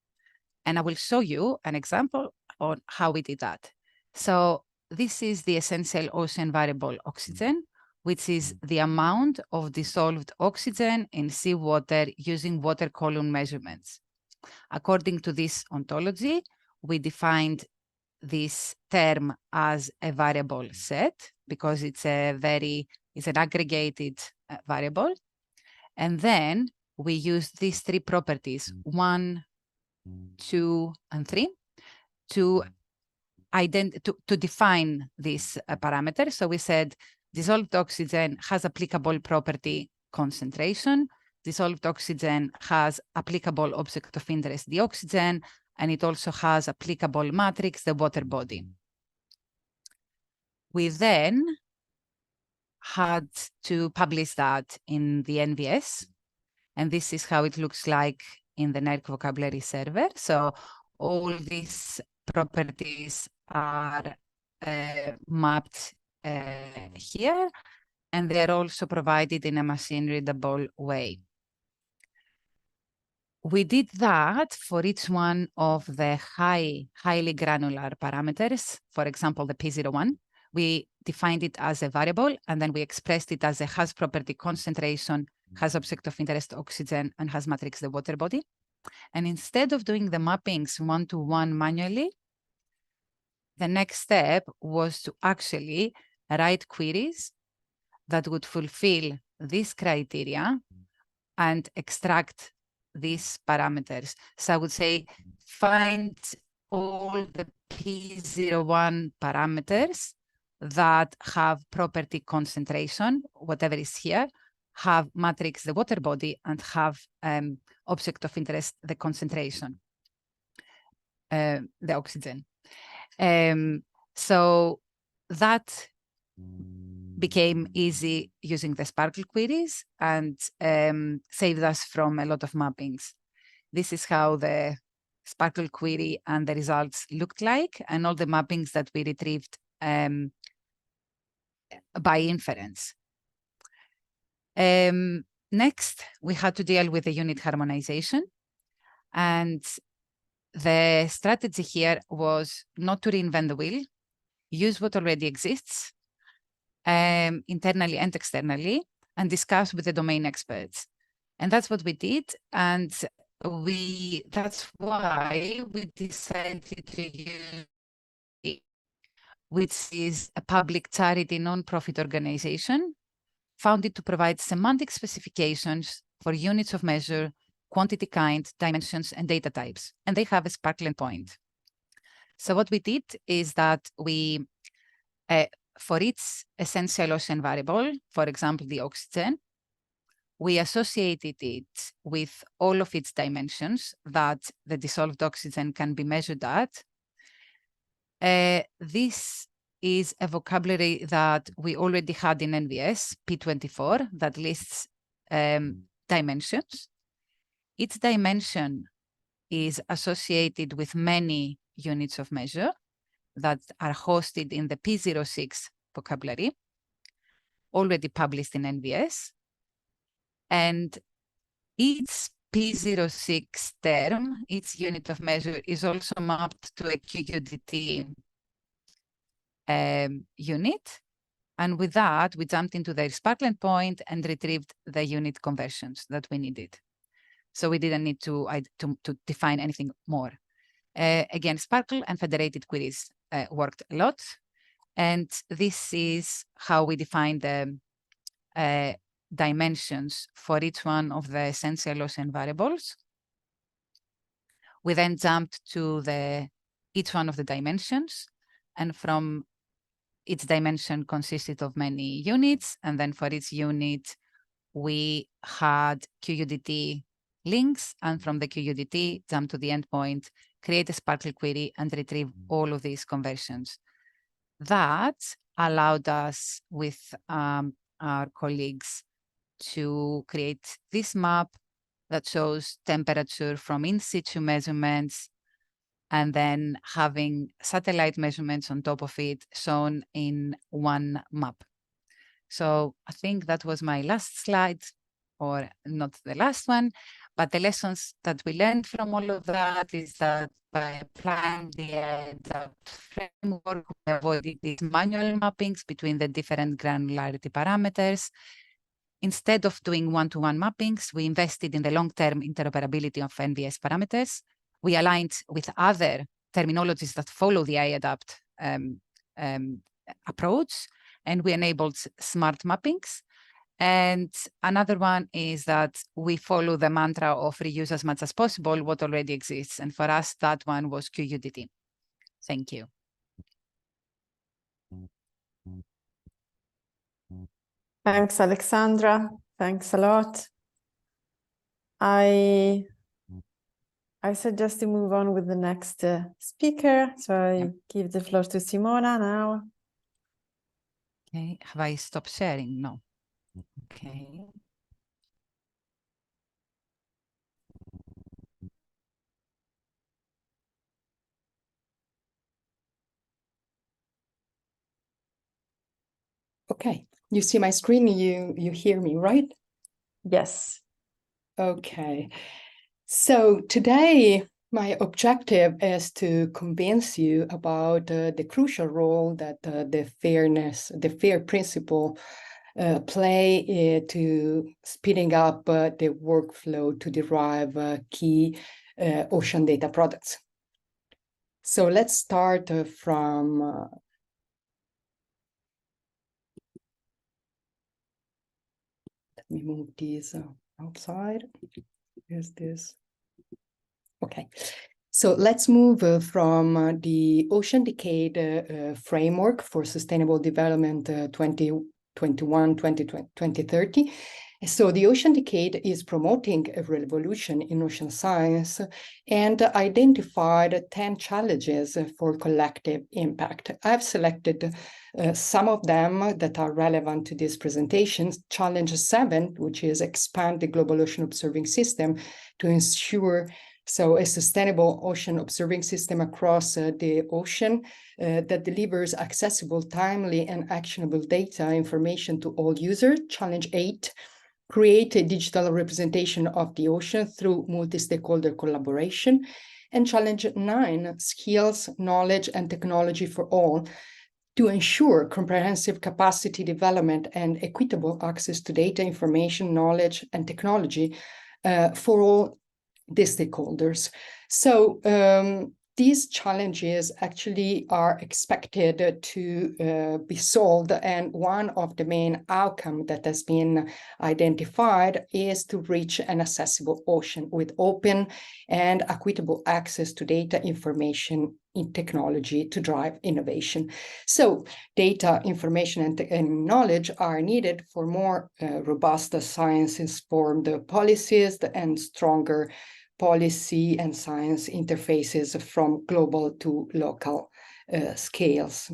S5: And I will show you an example on how we did that. So this is the essential ocean variable oxygen, which is the amount of dissolved oxygen in seawater using water column measurements. According to this ontology, we defined this term as a variable set because it's an aggregated variable. And then we use these three properties, 1, 2, and 3, to define this parameter. So we said dissolved oxygen has applicable property concentration. Dissolved oxygen has applicable object of interest, the oxygen, and it also has applicable matrix, the water body. We then had to publish that in the NVS, and this is how it looks like in the NERC vocabulary server. So all these properties are mapped here, and they're also provided in a machine-readable way. We did that for each one of the highly granular parameters. For example, the P01, we defined it as a variable, and then we expressed it as a has property concentration, has object of interest oxygen, and has matrix the water body. And instead of doing the mappings one-to-one manually, the next step was to actually write queries that would fulfill these criteria and extract these parameters. So I would say find all the P01 parameters that have property concentration, whatever is here, have matrix the water body, and have object of interest the concentration, the oxygen. So that became easy using the Sparkle queries and saved us from a lot of mappings. This is how the Sparkle query and the results looked like, and all the mappings that we retrieved by inference. Next, we had to deal with the unit harmonization. And the strategy here was not to reinvent the wheel, use what already exists, internally and externally, and discuss with the domain experts. And that's what we did. And that's why we decided to use it, which is a public charity non-profit organization founded to provide semantic specifications for units of measure, quantity, kind, dimensions, and data types. And they have a Sparkle endpoint. So what we did is that we, for each essential ocean variable, for example, the oxygen, we associated it with all of its dimensions that the dissolved oxygen can be measured at. This is a vocabulary that we already had in NVS, P24, that lists dimensions. Each dimension is associated with many units of measure that are hosted in the P06 vocabulary. already published in NVS. And each P06 term, its unit of measure, is also mapped to a QUDT unit. And with that, we jumped into the Sparkle endpoint and retrieved the unit conversions that we needed. So we didn't need to define anything more. Again, Sparkle and federated queries worked a lot. And this is how we define the dimensions for each one of the essential ocean variables. We then jumped to each one of the dimensions, and from each dimension consisted of many units, and then for each unit we had QUDT links, and from the QUDT jump to the endpoint, create a Sparkle query, and retrieve all of these conversions. That allowed us with our colleagues to create this map that shows temperature from in situ measurements, and then having satellite measurements on top of it shown in one map. So I think that was my last slide, or not the last one, but the lessons that we learned from all of that is that by applying the adapt framework, we avoided these manual mappings between the different granularity parameters. Instead of doing one-to-one mappings, we invested in the long-term interoperability of NVS parameters. We aligned with other terminologies that follow the iAdapt approach, and we enabled smart mappings. And another one is that we follow the mantra of reuse as much as possible what already exists. And for us, that one was QUDT. Thank you.
S3: Thanks, Alexandra. Thanks a lot. I suggest to move on with the next speaker. So I give the floor to Simona now.
S5: Okay, have I stopped sharing? No. Okay.
S1: Okay, you see my screen, you hear me, right?
S3: Yes.
S1: Okay, so today my objective is to convince you about the crucial role that the FAIR principle play to speeding up the workflow to derive key ocean data products. So let's start from let me move these outside. Here's this. Okay, so let's move from the Ocean Decade Framework for Sustainable Development 2021-2030. So the Ocean Decade is promoting a revolution in ocean science and identified 10 challenges for collective impact. I've selected some of them that are relevant to this presentation. Challenge 7, which is expand the global ocean observing system to ensure a sustainable ocean observing system across the ocean that delivers accessible, timely, and actionable data information to all users. Challenge 8, create a digital representation of the ocean through multi-stakeholder collaboration. And challenge 9, skills, knowledge, and technology for all, to ensure comprehensive capacity development and equitable access to data, information, knowledge, and technology for all the stakeholders. So these challenges actually are expected to be solved, and one of the main outcomes that has been identified is to reach an accessible ocean with open and equitable access to data, information, in technology to drive innovation. So data, information, and knowledge are needed for more robust science-informed policies and stronger policy and science interfaces from global to local scales.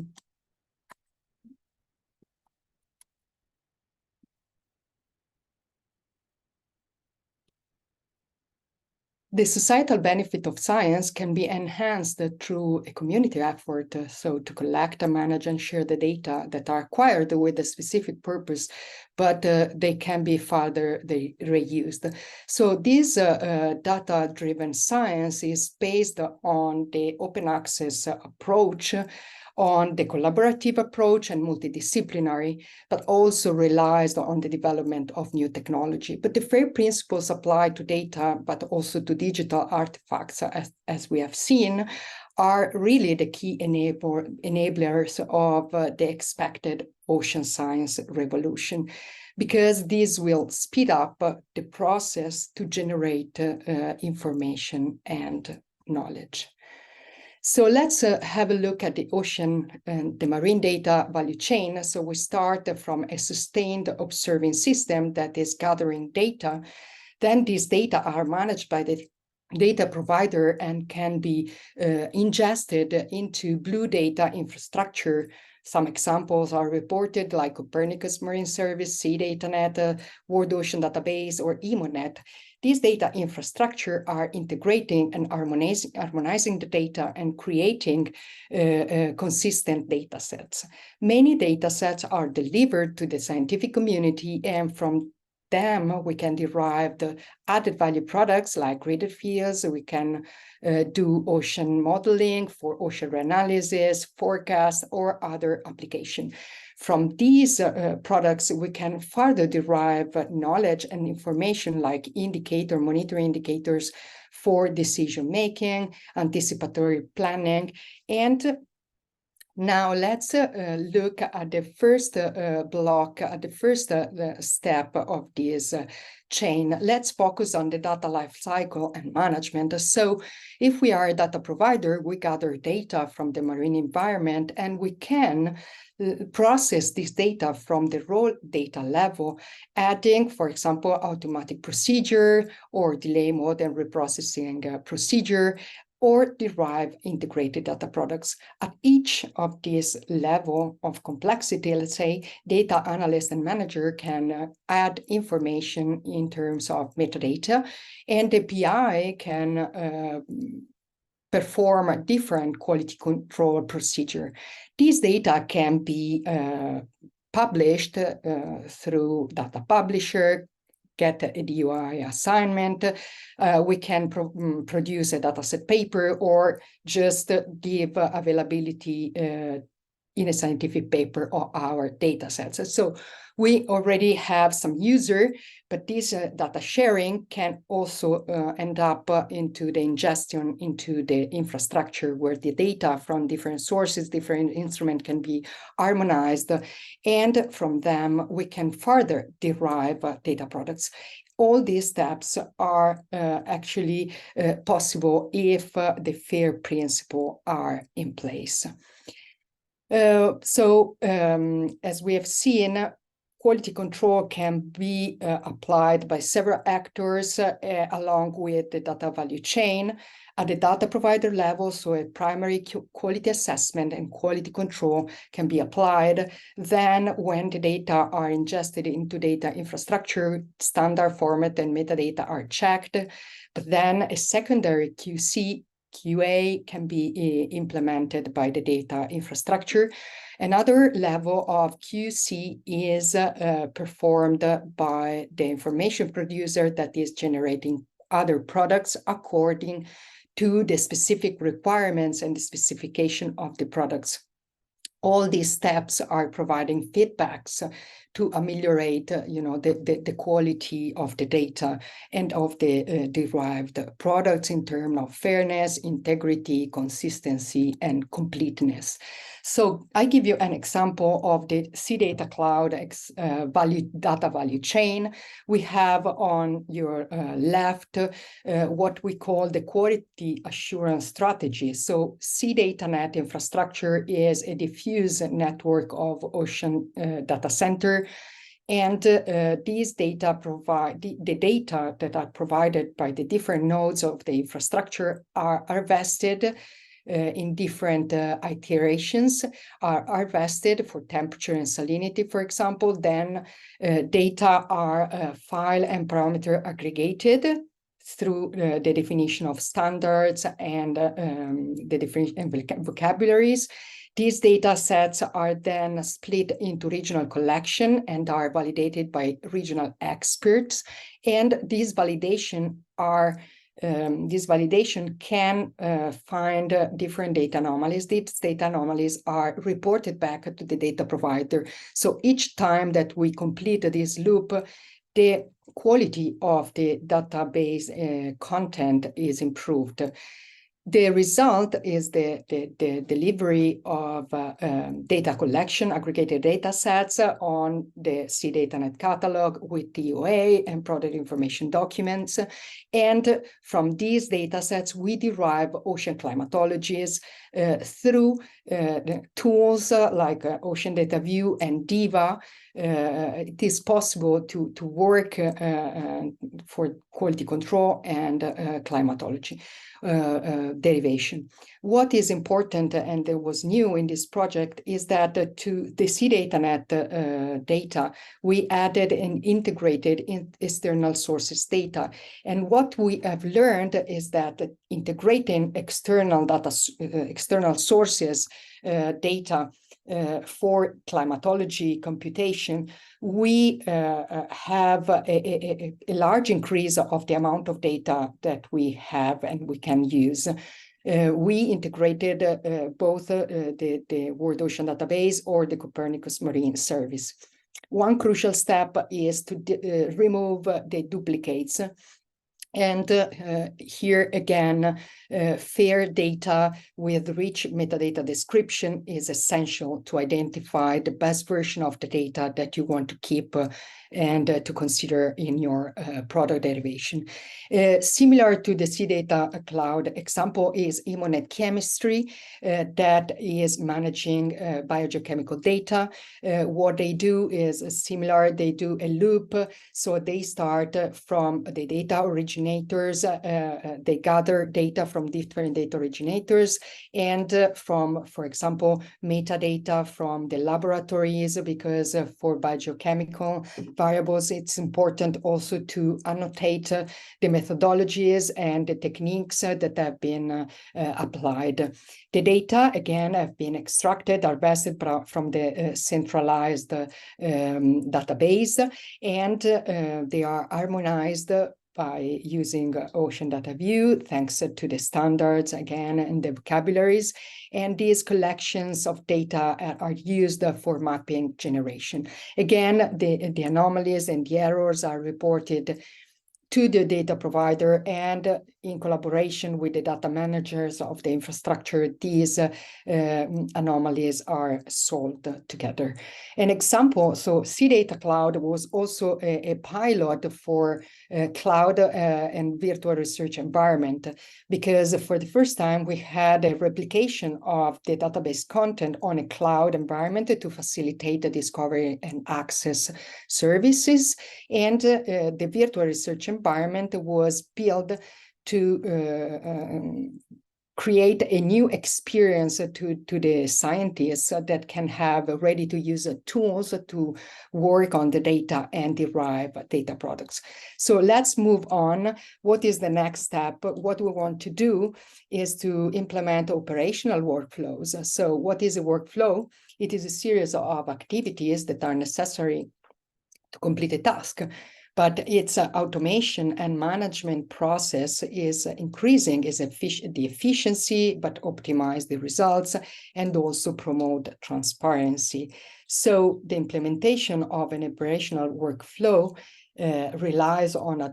S1: The societal benefit of science can be enhanced through a community effort, so to collect, manage, and share the data that are acquired with a specific purpose, but they can be further reused. So this data-driven science is based on the open access approach, on the collaborative approach and multidisciplinary, but also relies on the development of new technology. But the FAIR principles apply to data, but also to digital artifacts, as we have seen, are really the key enablers of the expected ocean science revolution, because this will speed up the process to generate information and knowledge. So let's have a look at the ocean and the marine data value chain. So we start from a sustained observing system that is gathering data. Then these data are managed by the data provider and can be ingested into blue data infrastructure. Some examples are reported, like Copernicus Marine Service, SeaDataNet, World Ocean Database, or EMONet. These data infrastructure are integrating and harmonizing the data and creating consistent data sets. Many data sets are delivered to the scientific community, and from them we can derive the added value products like graded fields. We can do ocean modeling for ocean reanalysis, forecast, or other application. From these products, we can further derive knowledge and information like monitoring indicators for decision-making, anticipatory planning. And now let's look at the first block, at the first step of this chain. Let's focus on the data lifecycle and management. So if we are a data provider, we gather data from the marine environment, and we can process this data from the raw data level, adding, for example, automatic procedure or delay mode and reprocessing procedure, or derive integrated data products. At each of these level of complexity, let's say, data analyst and manager can add information in terms of metadata, and the PI can perform a different quality control procedure. These data can be published through data publisher, get a DOI assignment. We can produce a dataset paper, or just give availability in a scientific paper of our data sets. So we already have some user, but this data sharing can also end up into the ingestion into the infrastructure, where the data from different sources, different instruments can be harmonized, and from them we can further derive data products. All these steps are actually possible if the FAIR principles are in place. As we have seen, quality control can be applied by several actors along with the data value chain. At the data provider level, so a primary quality assessment and quality control can be applied. Then when the data are ingested into data infrastructure, standard format and metadata are checked. But then a secondary QA can be implemented by the data infrastructure. Another level of QC is performed by the information producer that is generating other products according to the specific requirements and the specification of the products. All these steps are providing feedbacks to ameliorate, the quality of the data and of the derived products in terms of fairness, integrity, consistency, and completeness. So I give you an example of the SeaData Cloud data value chain. We have on your left what we call the quality assurance strategy. So SeaDataNet infrastructure is a diffuse network of ocean data center. And these data the data that are provided by the different nodes of the infrastructure are harvested in different iterations, are harvested for temperature and salinity, for example. Then data are file and parameter aggregated through the definition of standards and the definition vocabularies. These data sets are then split into regional collection and are validated by regional experts. And these validation can find different data anomalies. These data anomalies are reported back to the data provider. So each time that we complete this loop, the quality of the database content is improved. The result is the delivery of data collection, aggregated data sets on the CDataNet catalog with TOA and product information documents. And from these data sets, we derive ocean climatologies through tools like Ocean Data View and DIVA. It is possible to work for quality control and climatology derivation. What is important and that was new in this project is that to the CDataNet data, we added and integrated external sources data. And what we have learned is that integrating external sources data for climatology computation, we have a large increase of the amount of data that we have and we can use. We integrated both the World Ocean Database or the Copernicus Marine Service. One crucial step is to remove the duplicates. And here again, fair data with rich metadata description is essential to identify the best version of the data that you want to keep and to consider in your product derivation. Similar to the CData Cloud example is Emonet Chemistry that is managing biogeochemical data. What they do is similar, they do a loop. So they start from the data originators, they gather data from different data originators and from, for example, metadata from the laboratories, because for biogeochemical variables, it's important also to annotate the methodologies and the techniques that have been applied. The data, again, have been extracted, harvested from the centralized database, and they are harmonized by using Ocean Data View, thanks to the standards, again, and the vocabularies. And these collections of data are used for mapping generation. Again, the anomalies and the errors are reported to the data provider, and in collaboration with the data managers of the infrastructure, these anomalies are solved together. An example, so CData Cloud was also a pilot for cloud and virtual research environment, because for the first time we had a replication of the database content on a cloud environment to facilitate the discovery and access services. And the virtual research environment was built to create a new experience to the scientists that can have ready-to-use tools to work on the data and derive data products. So let's move on. What is the next step? What we want to do is to implement operational workflows. So what is a workflow? It is a series of activities that are necessary to complete a task, but its automation and management process is increasing the efficiency, but optimize the results and also promote transparency. So the implementation of an operational workflow relies on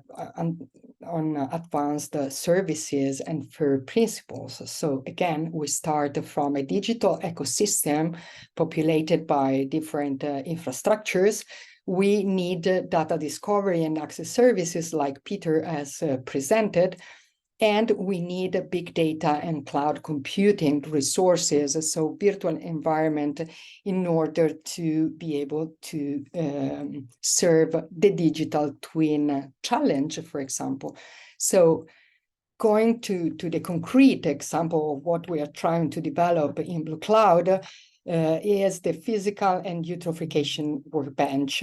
S1: advanced services and FAIR principles. So again, we start from a digital ecosystem populated by different infrastructures. We need data discovery and access services like Peter has presented, and we need big data and cloud computing resources, so virtual environment, in order to be able to serve the digital twin challenge, for example. So going to the concrete example of what we are trying to develop in Blue Cloud, is the physical and eutrophication workbench.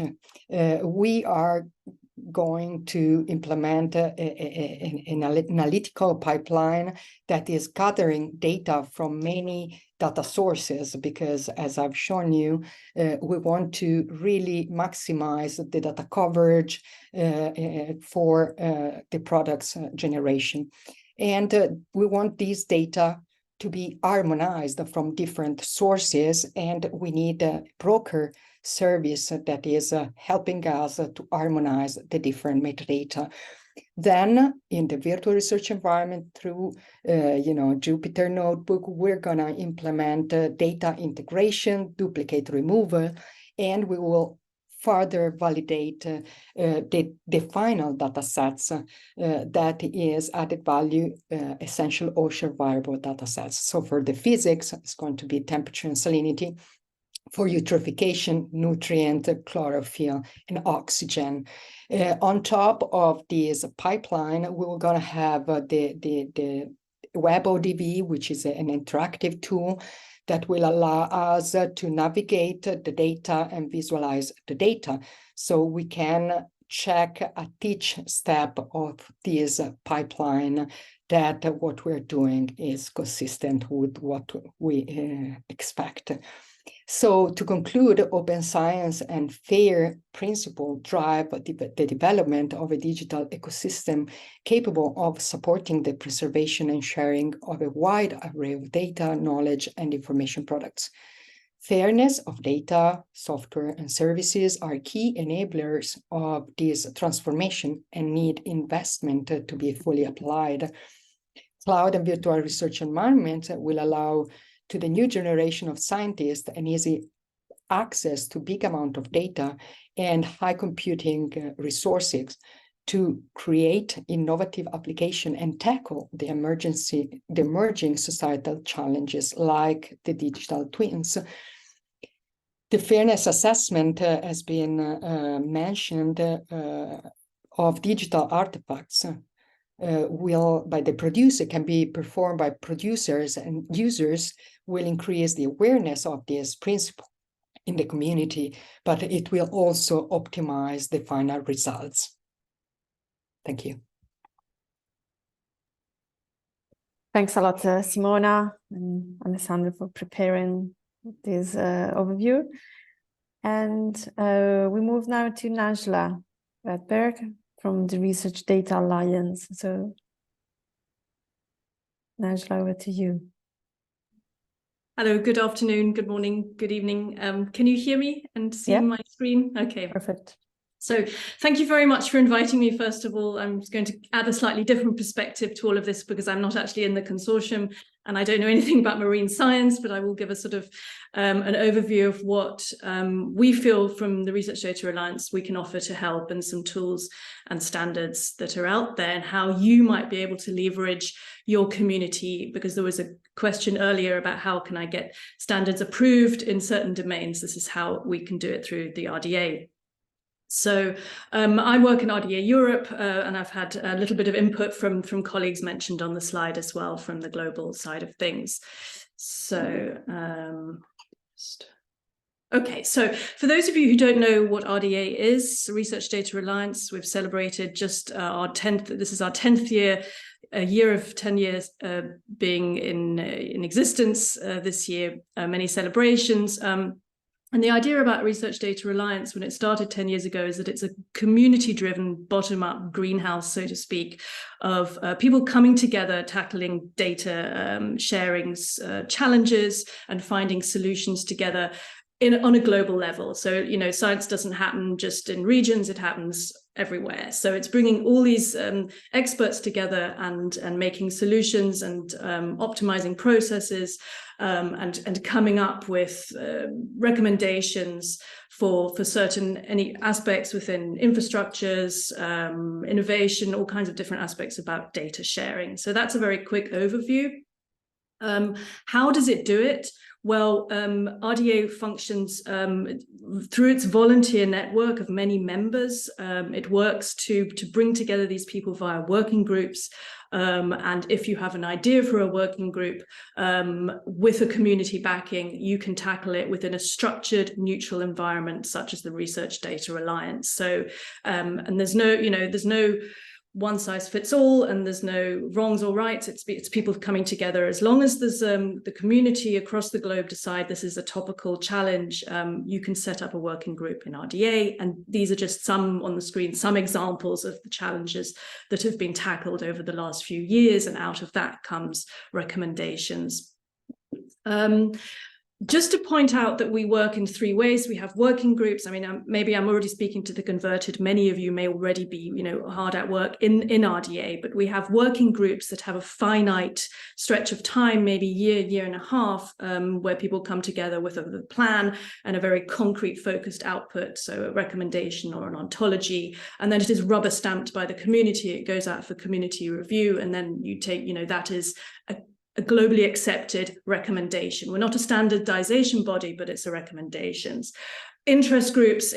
S1: We are going to implement an analytical pipeline that is gathering data from many data sources, because as I've shown you, we want to really maximize the data coverage for the products generation. And we want these data to be harmonized from different sources, and we need a broker service that is helping us to harmonize the different metadata. Then in the virtual research environment through Jupyter Notebook, we're going to implement data integration, duplicate removal, and we will further validate the final data sets that is added value essential OSHA variable data sets. So for the physics, it's going to be temperature and salinity. For eutrophication, nutrient, chlorophyll, and oxygen. On top of this pipeline, we're going to have the WebODV, which is an interactive tool that will allow us to navigate the data and visualize the data. So we can check at each step of this pipeline that what we're doing is consistent with what we expect. So to conclude, open science and FAIR principle drive the development of a digital ecosystem capable of supporting the preservation and sharing of a wide array of data, knowledge, and information products. Fairness of data, software, and services are key enablers of this transformation and need investment to be fully applied. Cloud and virtual research environments will allow to the new generation of scientists an easy access to big amount of data and high computing resources to create innovative application and tackle the emerging societal challenges like the digital twins. The fairness assessment has been mentioned of digital artifacts by the producer can be performed by producers, and users will increase the awareness of this principle in the community, but it will also optimize the final results. Thank you.
S3: Thanks a lot, Simona and Alessandro, for preparing this overview. And we move now to Najla Radberg from the Research Data Alliance. So, Najla, over to you.
S6: Hello, good afternoon, good morning, good evening. Can you hear me and see my screen? Okay.
S3: Perfect.
S6: So thank you very much for inviting me. First of all, I'm going to add a slightly different perspective to all of this because I'm not actually in the consortium and I don't know anything about marine science, but I will give a sort of an overview of what we feel from the Research Data Alliance we can offer to help, and some tools and standards that are out there, and how you might be able to leverage your community, because there was a question earlier about how can I get standards approved in certain domains. This is how we can do it through the RDA. So I work in RDA Europe, and I've had a little bit of input from colleagues mentioned on the slide as well from the global side of things. So, okay, so for those of you who don't know what RDA is, Research Data Alliance, we've celebrated just our 10th, this is our 10th year, a year of 10 years being in existence this year, many celebrations. And the idea about Research Data Alliance when it started 10 years ago is that it's a community-driven, bottom-up greenhouse, so to speak, of people coming together, tackling data sharings, challenges, and finding solutions together on a global level. So, you know, science doesn't happen just in regions, it happens everywhere. So it's bringing all these experts together and making solutions and optimizing processes and coming up with recommendations for certain any aspects within infrastructures, innovation, all kinds of different aspects about data sharing. So that's a very quick overview. How does it do it? Well, RDA functions through its volunteer network of many members. It works to bring together these people via working groups. And if you have an idea for a working group with a community backing, you can tackle it within a structured, neutral environment, such as the Research Data Alliance. So, and there's no one size fits all, and there's no wrongs or rights. It's people coming together. As long as there's the community across the globe decide this is a topical challenge, you can set up a working group in RDA. And these are just some on the screen, some examples of the challenges that have been tackled over the last few years. And out of that comes recommendations. Just to point out that we work in 3 ways. We have working groups. I mean, maybe I'm already speaking to the converted. Many of you may already be, hard at work in RDA, but we have working groups that have a finite stretch of time, maybe year and a half, where people come together with a plan and a very concrete focused output. So a recommendation or an ontology, and then it is rubber stamped by the community. It goes out for community review, and then you take, that is a globally accepted recommendation. We're not a standardization body, but it's a recommendations. Interest groups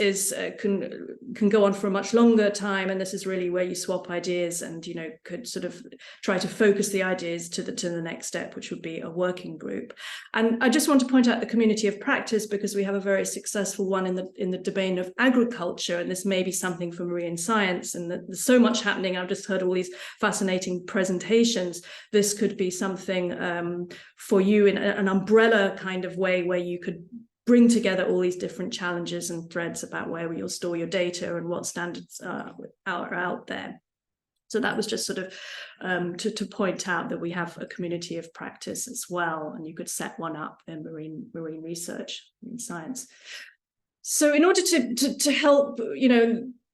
S6: can go on for a much longer time, and this is really where you swap ideas and could sort of try to focus the ideas to the next step, which would be a working group. And I just want to point out the community of practice, because we have a very successful one in the domain of agriculture, and this may be something for marine science, and there's so much happening. I've just heard all these fascinating presentations. This could be something for you in an umbrella kind of way, where you could bring together all these different challenges and threads about where you'll store your data and what standards are out there. So that was just sort of to point out that we have a community of practice as well, and you could set one up in marine research, marine science. So in order to help,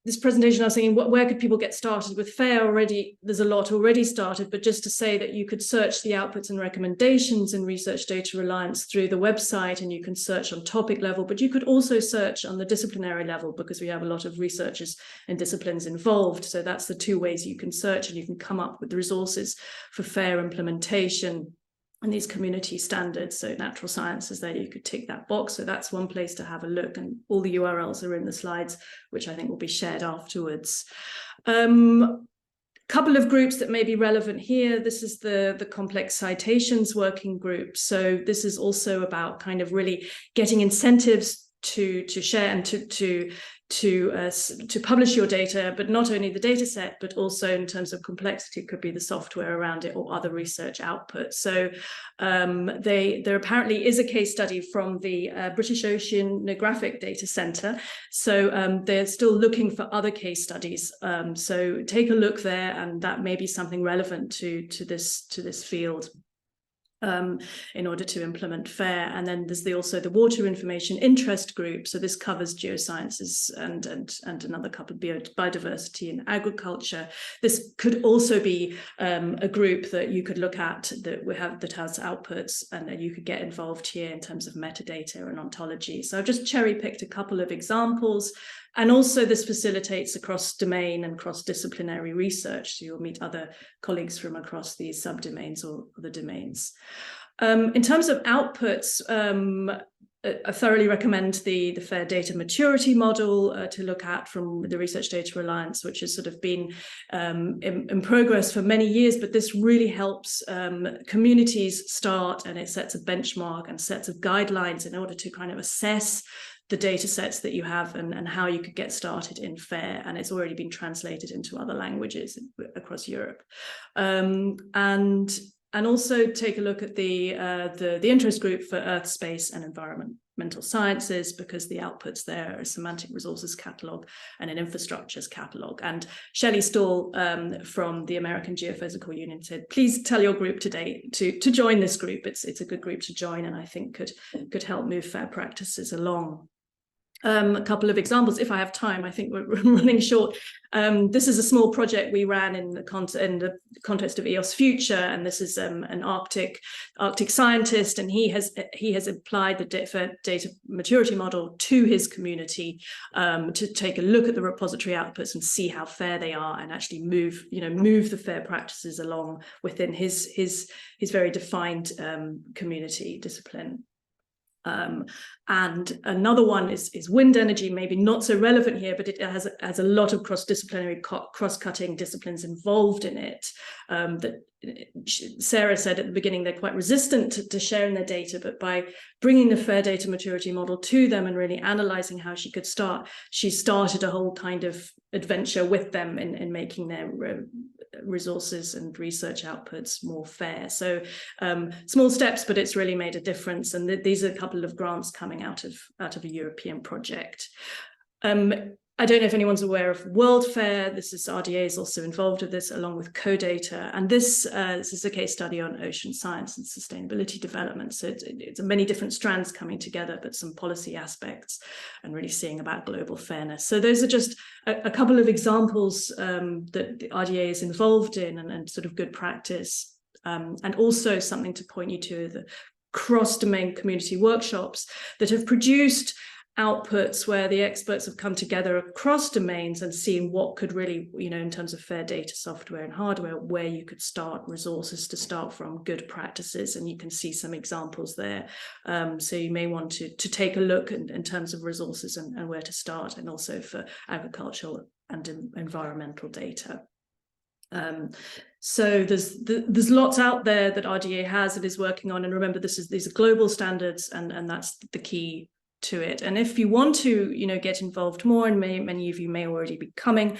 S6: this presentation, I was thinking, where could people get started with FAIR already? There's a lot already started, but just to say that you could search the outputs and recommendations in Research Data Alliance through the website, and you can search on topic level, but you could also search on the disciplinary level, because we have a lot of researchers and disciplines involved. So that's the 2 ways you can search, and you can come up with the resources for FAIR implementation and these community standards. So natural sciences, there you could tick that box. So that's one place to have a look, and all the URLs are in the slides, which I think will be shared afterwards. Couple of groups that may be relevant here. This is the complex citations working group. So this is also about kind of really getting incentives to share and to publish your data, but not only the data set, but also in terms of complexity, it could be the software around it or other research outputs. So there apparently is a case study from the British Oceanographic Data Centre. So they're still looking for other case studies. So take a look there, and that may be something relevant to this field. In order to implement FAIR. And then there's also the Water Information Interest Group. So this covers geosciences and another couple, biodiversity and agriculture. This could also be a group that you could look at that has outputs, and you could get involved here in terms of metadata and ontology. So I've just cherry picked a couple of examples. And also this facilitates across domain and cross-disciplinary research. So you'll meet other colleagues from across these subdomains or the domains. In terms of outputs, I thoroughly recommend the FAIR data maturity model to look at from the Research Data Alliance, which has sort of been in progress for many years, but this really helps communities start, and it sets a benchmark and sets of guidelines in order to kind of assess the data sets that you have and how you could get started in FAIR. And it's already been translated into other languages across Europe. And also take a look at the interest group for Earth, Space and Environmental Sciences, because the outputs there are a semantic resources catalog and an infrastructures catalog. And Shelley Stahl from the American Geophysical Union said, please tell your group today to join this group. It's a good group to join, and I think could help move FAIR practices along. A couple of examples, if I have time. I think we're running short. This is a small project we ran in the context of EOS Future, and this is an Arctic scientist, and he has applied the data maturity model to his community to take a look at the repository outputs and see how fair they are, and actually move the FAIR practices along within his very defined community discipline. And another one is wind energy, maybe not so relevant here, but it has a lot of cross-disciplinary, cross-cutting disciplines involved in it. That Sarah said at the beginning, they're quite resistant to sharing their data, but by bringing the FAIR data maturity model to them and really analyzing how she could start, she started a whole kind of adventure with them in making their resources and research outputs more fair. So small steps, but it's really made a difference. And these are a couple of grants coming out of a European project. I don't know if anyone's aware of World Fair. This is RDA is also involved with this, along with CoData. And this is a case study on ocean science and sustainability development. So it's many different strands coming together, but some policy aspects and really seeing about global fairness. So those are just a couple of examples that the RDA is involved in and sort of good practice. And also something to point you to, the cross-domain community workshops that have produced outputs where the experts have come together across domains and seen what could really, in terms of fair data software and hardware, where you could start resources to start from, good practices, and you can see some examples there. So you may want to take a look in terms of resources and where to start, and also for agricultural and environmental data. So there's lots out there that RDA has and is working on, and remember, these are global standards, and that's the key to it. And if you want to, get involved more, and many of you may already be coming,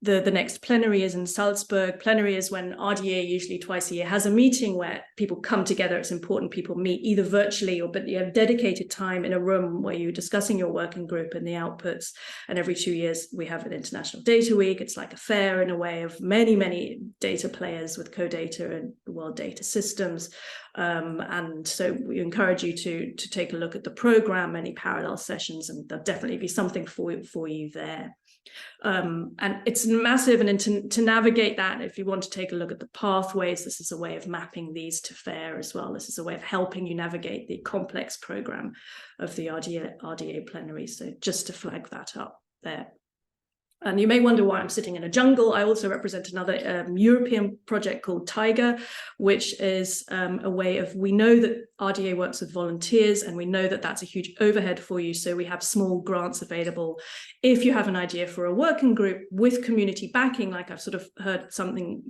S6: the next plenary is in Salzburg. Plenary is when RDA usually twice a year has a meeting where people come together. It's important people meet either virtually but you have dedicated time in a room where you're discussing your working group and the outputs. And every 2 years we have an International Data Week. It's like a fair in a way of many data players with CoData and World Data Systems. And so we encourage you to take a look at the program, any parallel sessions, and there'll definitely be something for you there. And it's massive, and to navigate that, if you want to take a look at the pathways, this is a way of mapping these to FAIR as well. This is a way of helping you navigate the complex program of the RDA plenary. So just to flag that up there. And you may wonder why I'm sitting in a jungle. I also represent another European project called Tiger, which is a way of, we know that RDA works with volunteers, and we know that that's a huge overhead for you. So we have small grants available. If you have an idea for a working group with community backing, like I've sort of heard something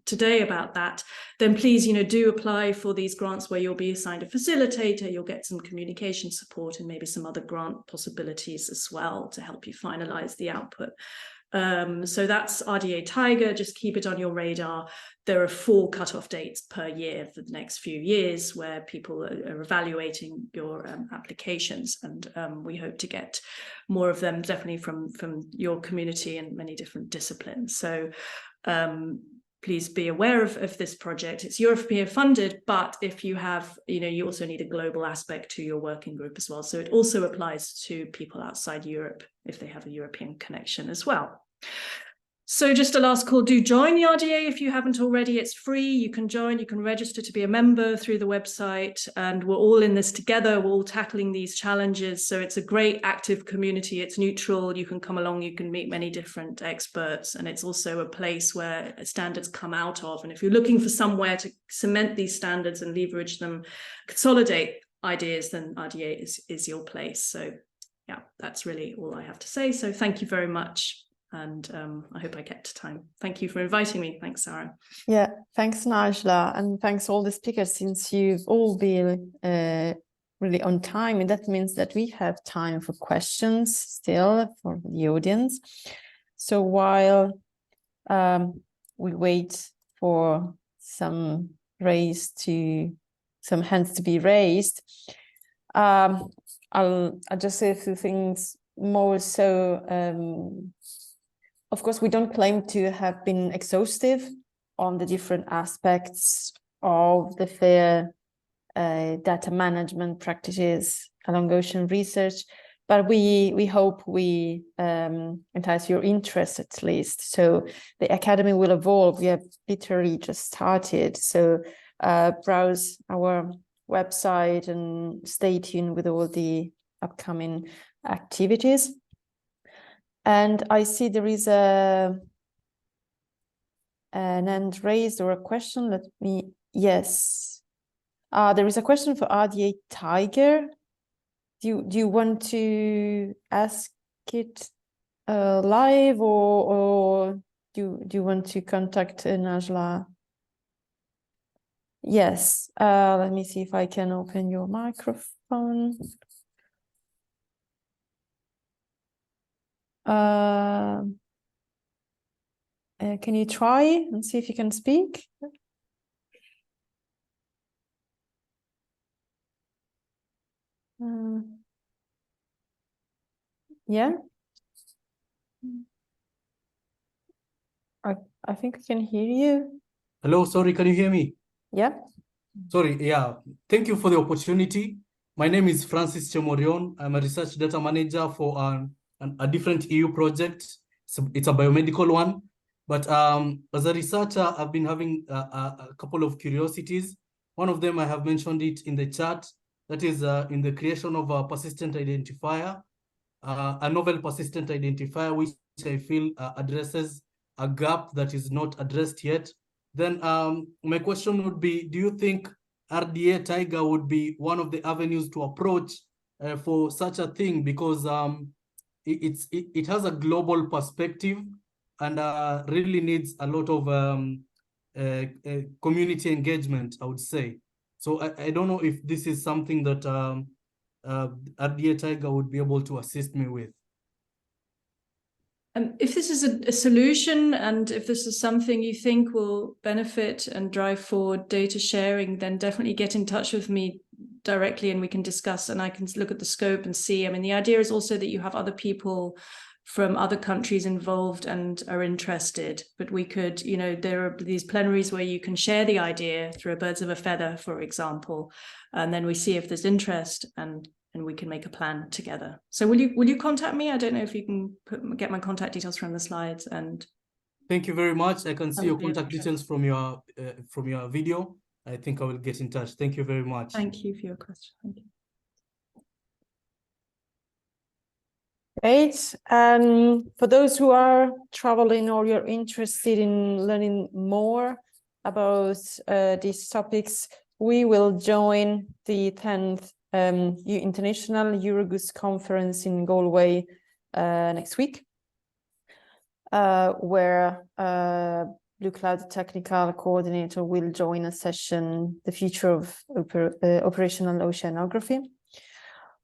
S6: today about that, then please, do apply for these grants where you'll be assigned a facilitator, you'll get some communication support and maybe some other grant possibilities as well to help you finalize the output. So that's RDA Tiger, just keep it on your radar. There are 4 cutoff dates per year for the next few years where people are evaluating your applications, and we hope to get more of them definitely from your community and many different disciplines. So please be aware of this project. It's European funded, but if you have, you also need a global aspect to your working group as well. So it also applies to people outside Europe if they have a European connection as well. So just a last call, do join the RDA if you haven't already. It's free, you can join, you can register to be a member through the website, and we're all in this together, we're all tackling these challenges. So it's a great active community, it's neutral, you can come along, you can meet many different experts, and it's also a place where standards come out of. And if you're looking for somewhere to cement these standards and leverage them, consolidate ideas, then RDA is your place. So yeah, that's really all I have to say. So thank you very much. And I hope I kept time. Thank you for inviting me. Thanks, Sarah.
S3: Yeah, thanks, Najla. And thanks all the speakers, since you've all been really on time. And that means that we have time for questions still for the audience. So while we wait for some hands to be raised, I'll just say a few things more. So, of course, we don't claim to have been exhaustive on the different aspects of the FAIR data management practices along ocean research, but we hope we entice your interest at least. So the Academy will evolve. We have literally just started. So browse our website and stay tuned with all the upcoming activities. And I see there is an hand raised or a question. Yes. There is a question for RDA Tiger. do you want to ask it live, or do you want to contact Najla? Yes, let me see if I can open your microphone. Can you try and see if you can speak? Yeah. I think I can hear you.
S7: Hello, sorry, can you hear me?
S3: Yeah.
S7: Sorry, yeah. Thank you for the opportunity. My name is Francis Chemorion. I'm a research data manager for a different EU project. It's a biomedical one. But as a researcher, I've been having a couple of curiosities. One of them, I have mentioned it in the chat, that is in the creation of a persistent identifier, a novel persistent identifier, which I feel addresses a gap that is not addressed yet. Then my question would be, do you think RDA Tiger would be one of the avenues to approach for such a thing? Because it has a global perspective and really needs a lot of community engagement, I would say. So I don't know if this is something that RDA Tiger would be able to assist me with.
S6: If this is a solution, and if this is something you think will benefit and drive forward data sharing, then definitely get in touch with me directly and we can discuss, and I can look at the scope and see. I mean, the idea is also that you have other people from other countries involved and are interested, but we could, you know, there are these plenaries where you can share the idea through a birds of a feather, for example, and then we see if there's interest and we can make a plan together. So will you contact me? I don't know if you can get my contact details from the slides. And
S7: thank you very much. I can see your contact details from your video. I think I will get in touch. Thank you very much.
S6: Thank you for your question. Thank you.
S3: Great. For those who are traveling or you're interested in learning more about these topics, we will join the 10th International Eurogus Conference in Galway next week, where Blue Cloud Technical Coordinator will join a session, The Future of Operational Oceanography,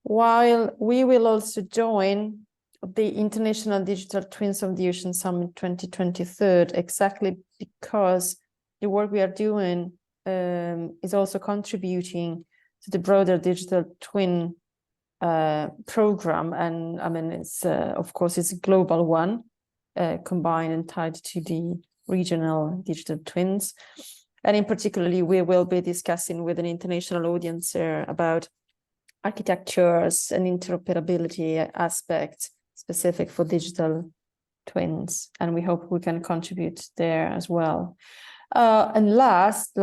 S3: while we will also join the International Digital Twins of the Ocean Summit 2023, exactly because the work we are doing is also contributing to the broader digital twin program. And I mean, it's of course, it's a global one, combined and tied to the regional digital twins. And in particularly, we will be discussing with an international audience about architectures and interoperability aspects specific for digital twins. And we hope we can contribute there as well. And last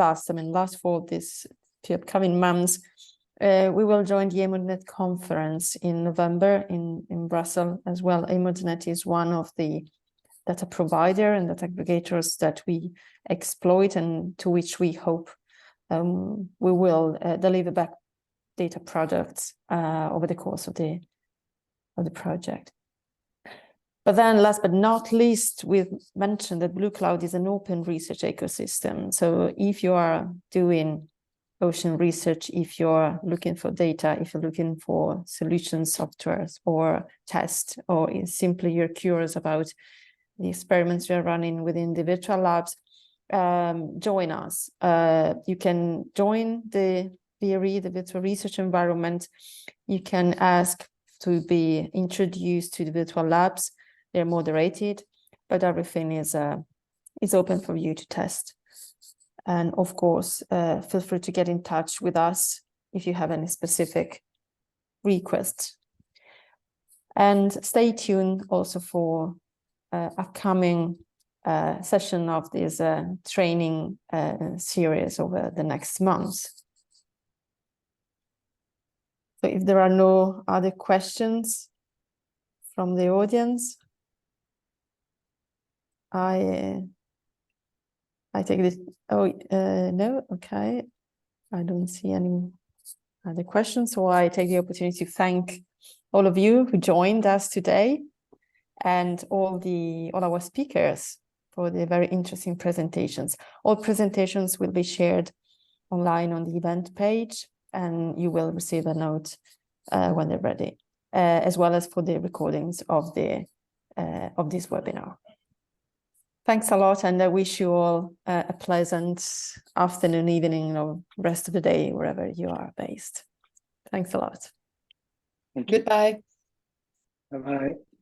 S3: for this the upcoming months, we will join the AIMODNet conference in November in Brussels as well. AIMODNet is one of the data provider and data aggregators that we exploit and to which we hope we will deliver back data products over the course of the project. But then last but not least, we've mentioned that Blue Cloud is an open research ecosystem. So if you are doing ocean research, if you're looking for data, if you're looking for solutions, softwares, or tests, or simply you're curious about the experiments you're running within the virtual labs, join us. You can join the VRE, the virtual research environment. You can ask to be introduced to the virtual labs. They're moderated, but everything is open for you to test. And of course, feel free to get in touch with us if you have any specific requests. And stay tuned also for upcoming session of this training series over the next months. So if there are no other questions from the audience, I take this. Oh, no, okay. I don't see any the questions. So I take the opportunity to thank all of you who joined us today and all our speakers for the very interesting presentations. All presentations will be shared online on the event page, and you will receive a note when they're ready, as well as for the recordings of this webinar. Thanks a lot, and I wish you all a pleasant afternoon, evening, or rest of the day, wherever you are based. Thanks a lot.
S2: Thank you.
S1: Goodbye.
S2: Bye-bye.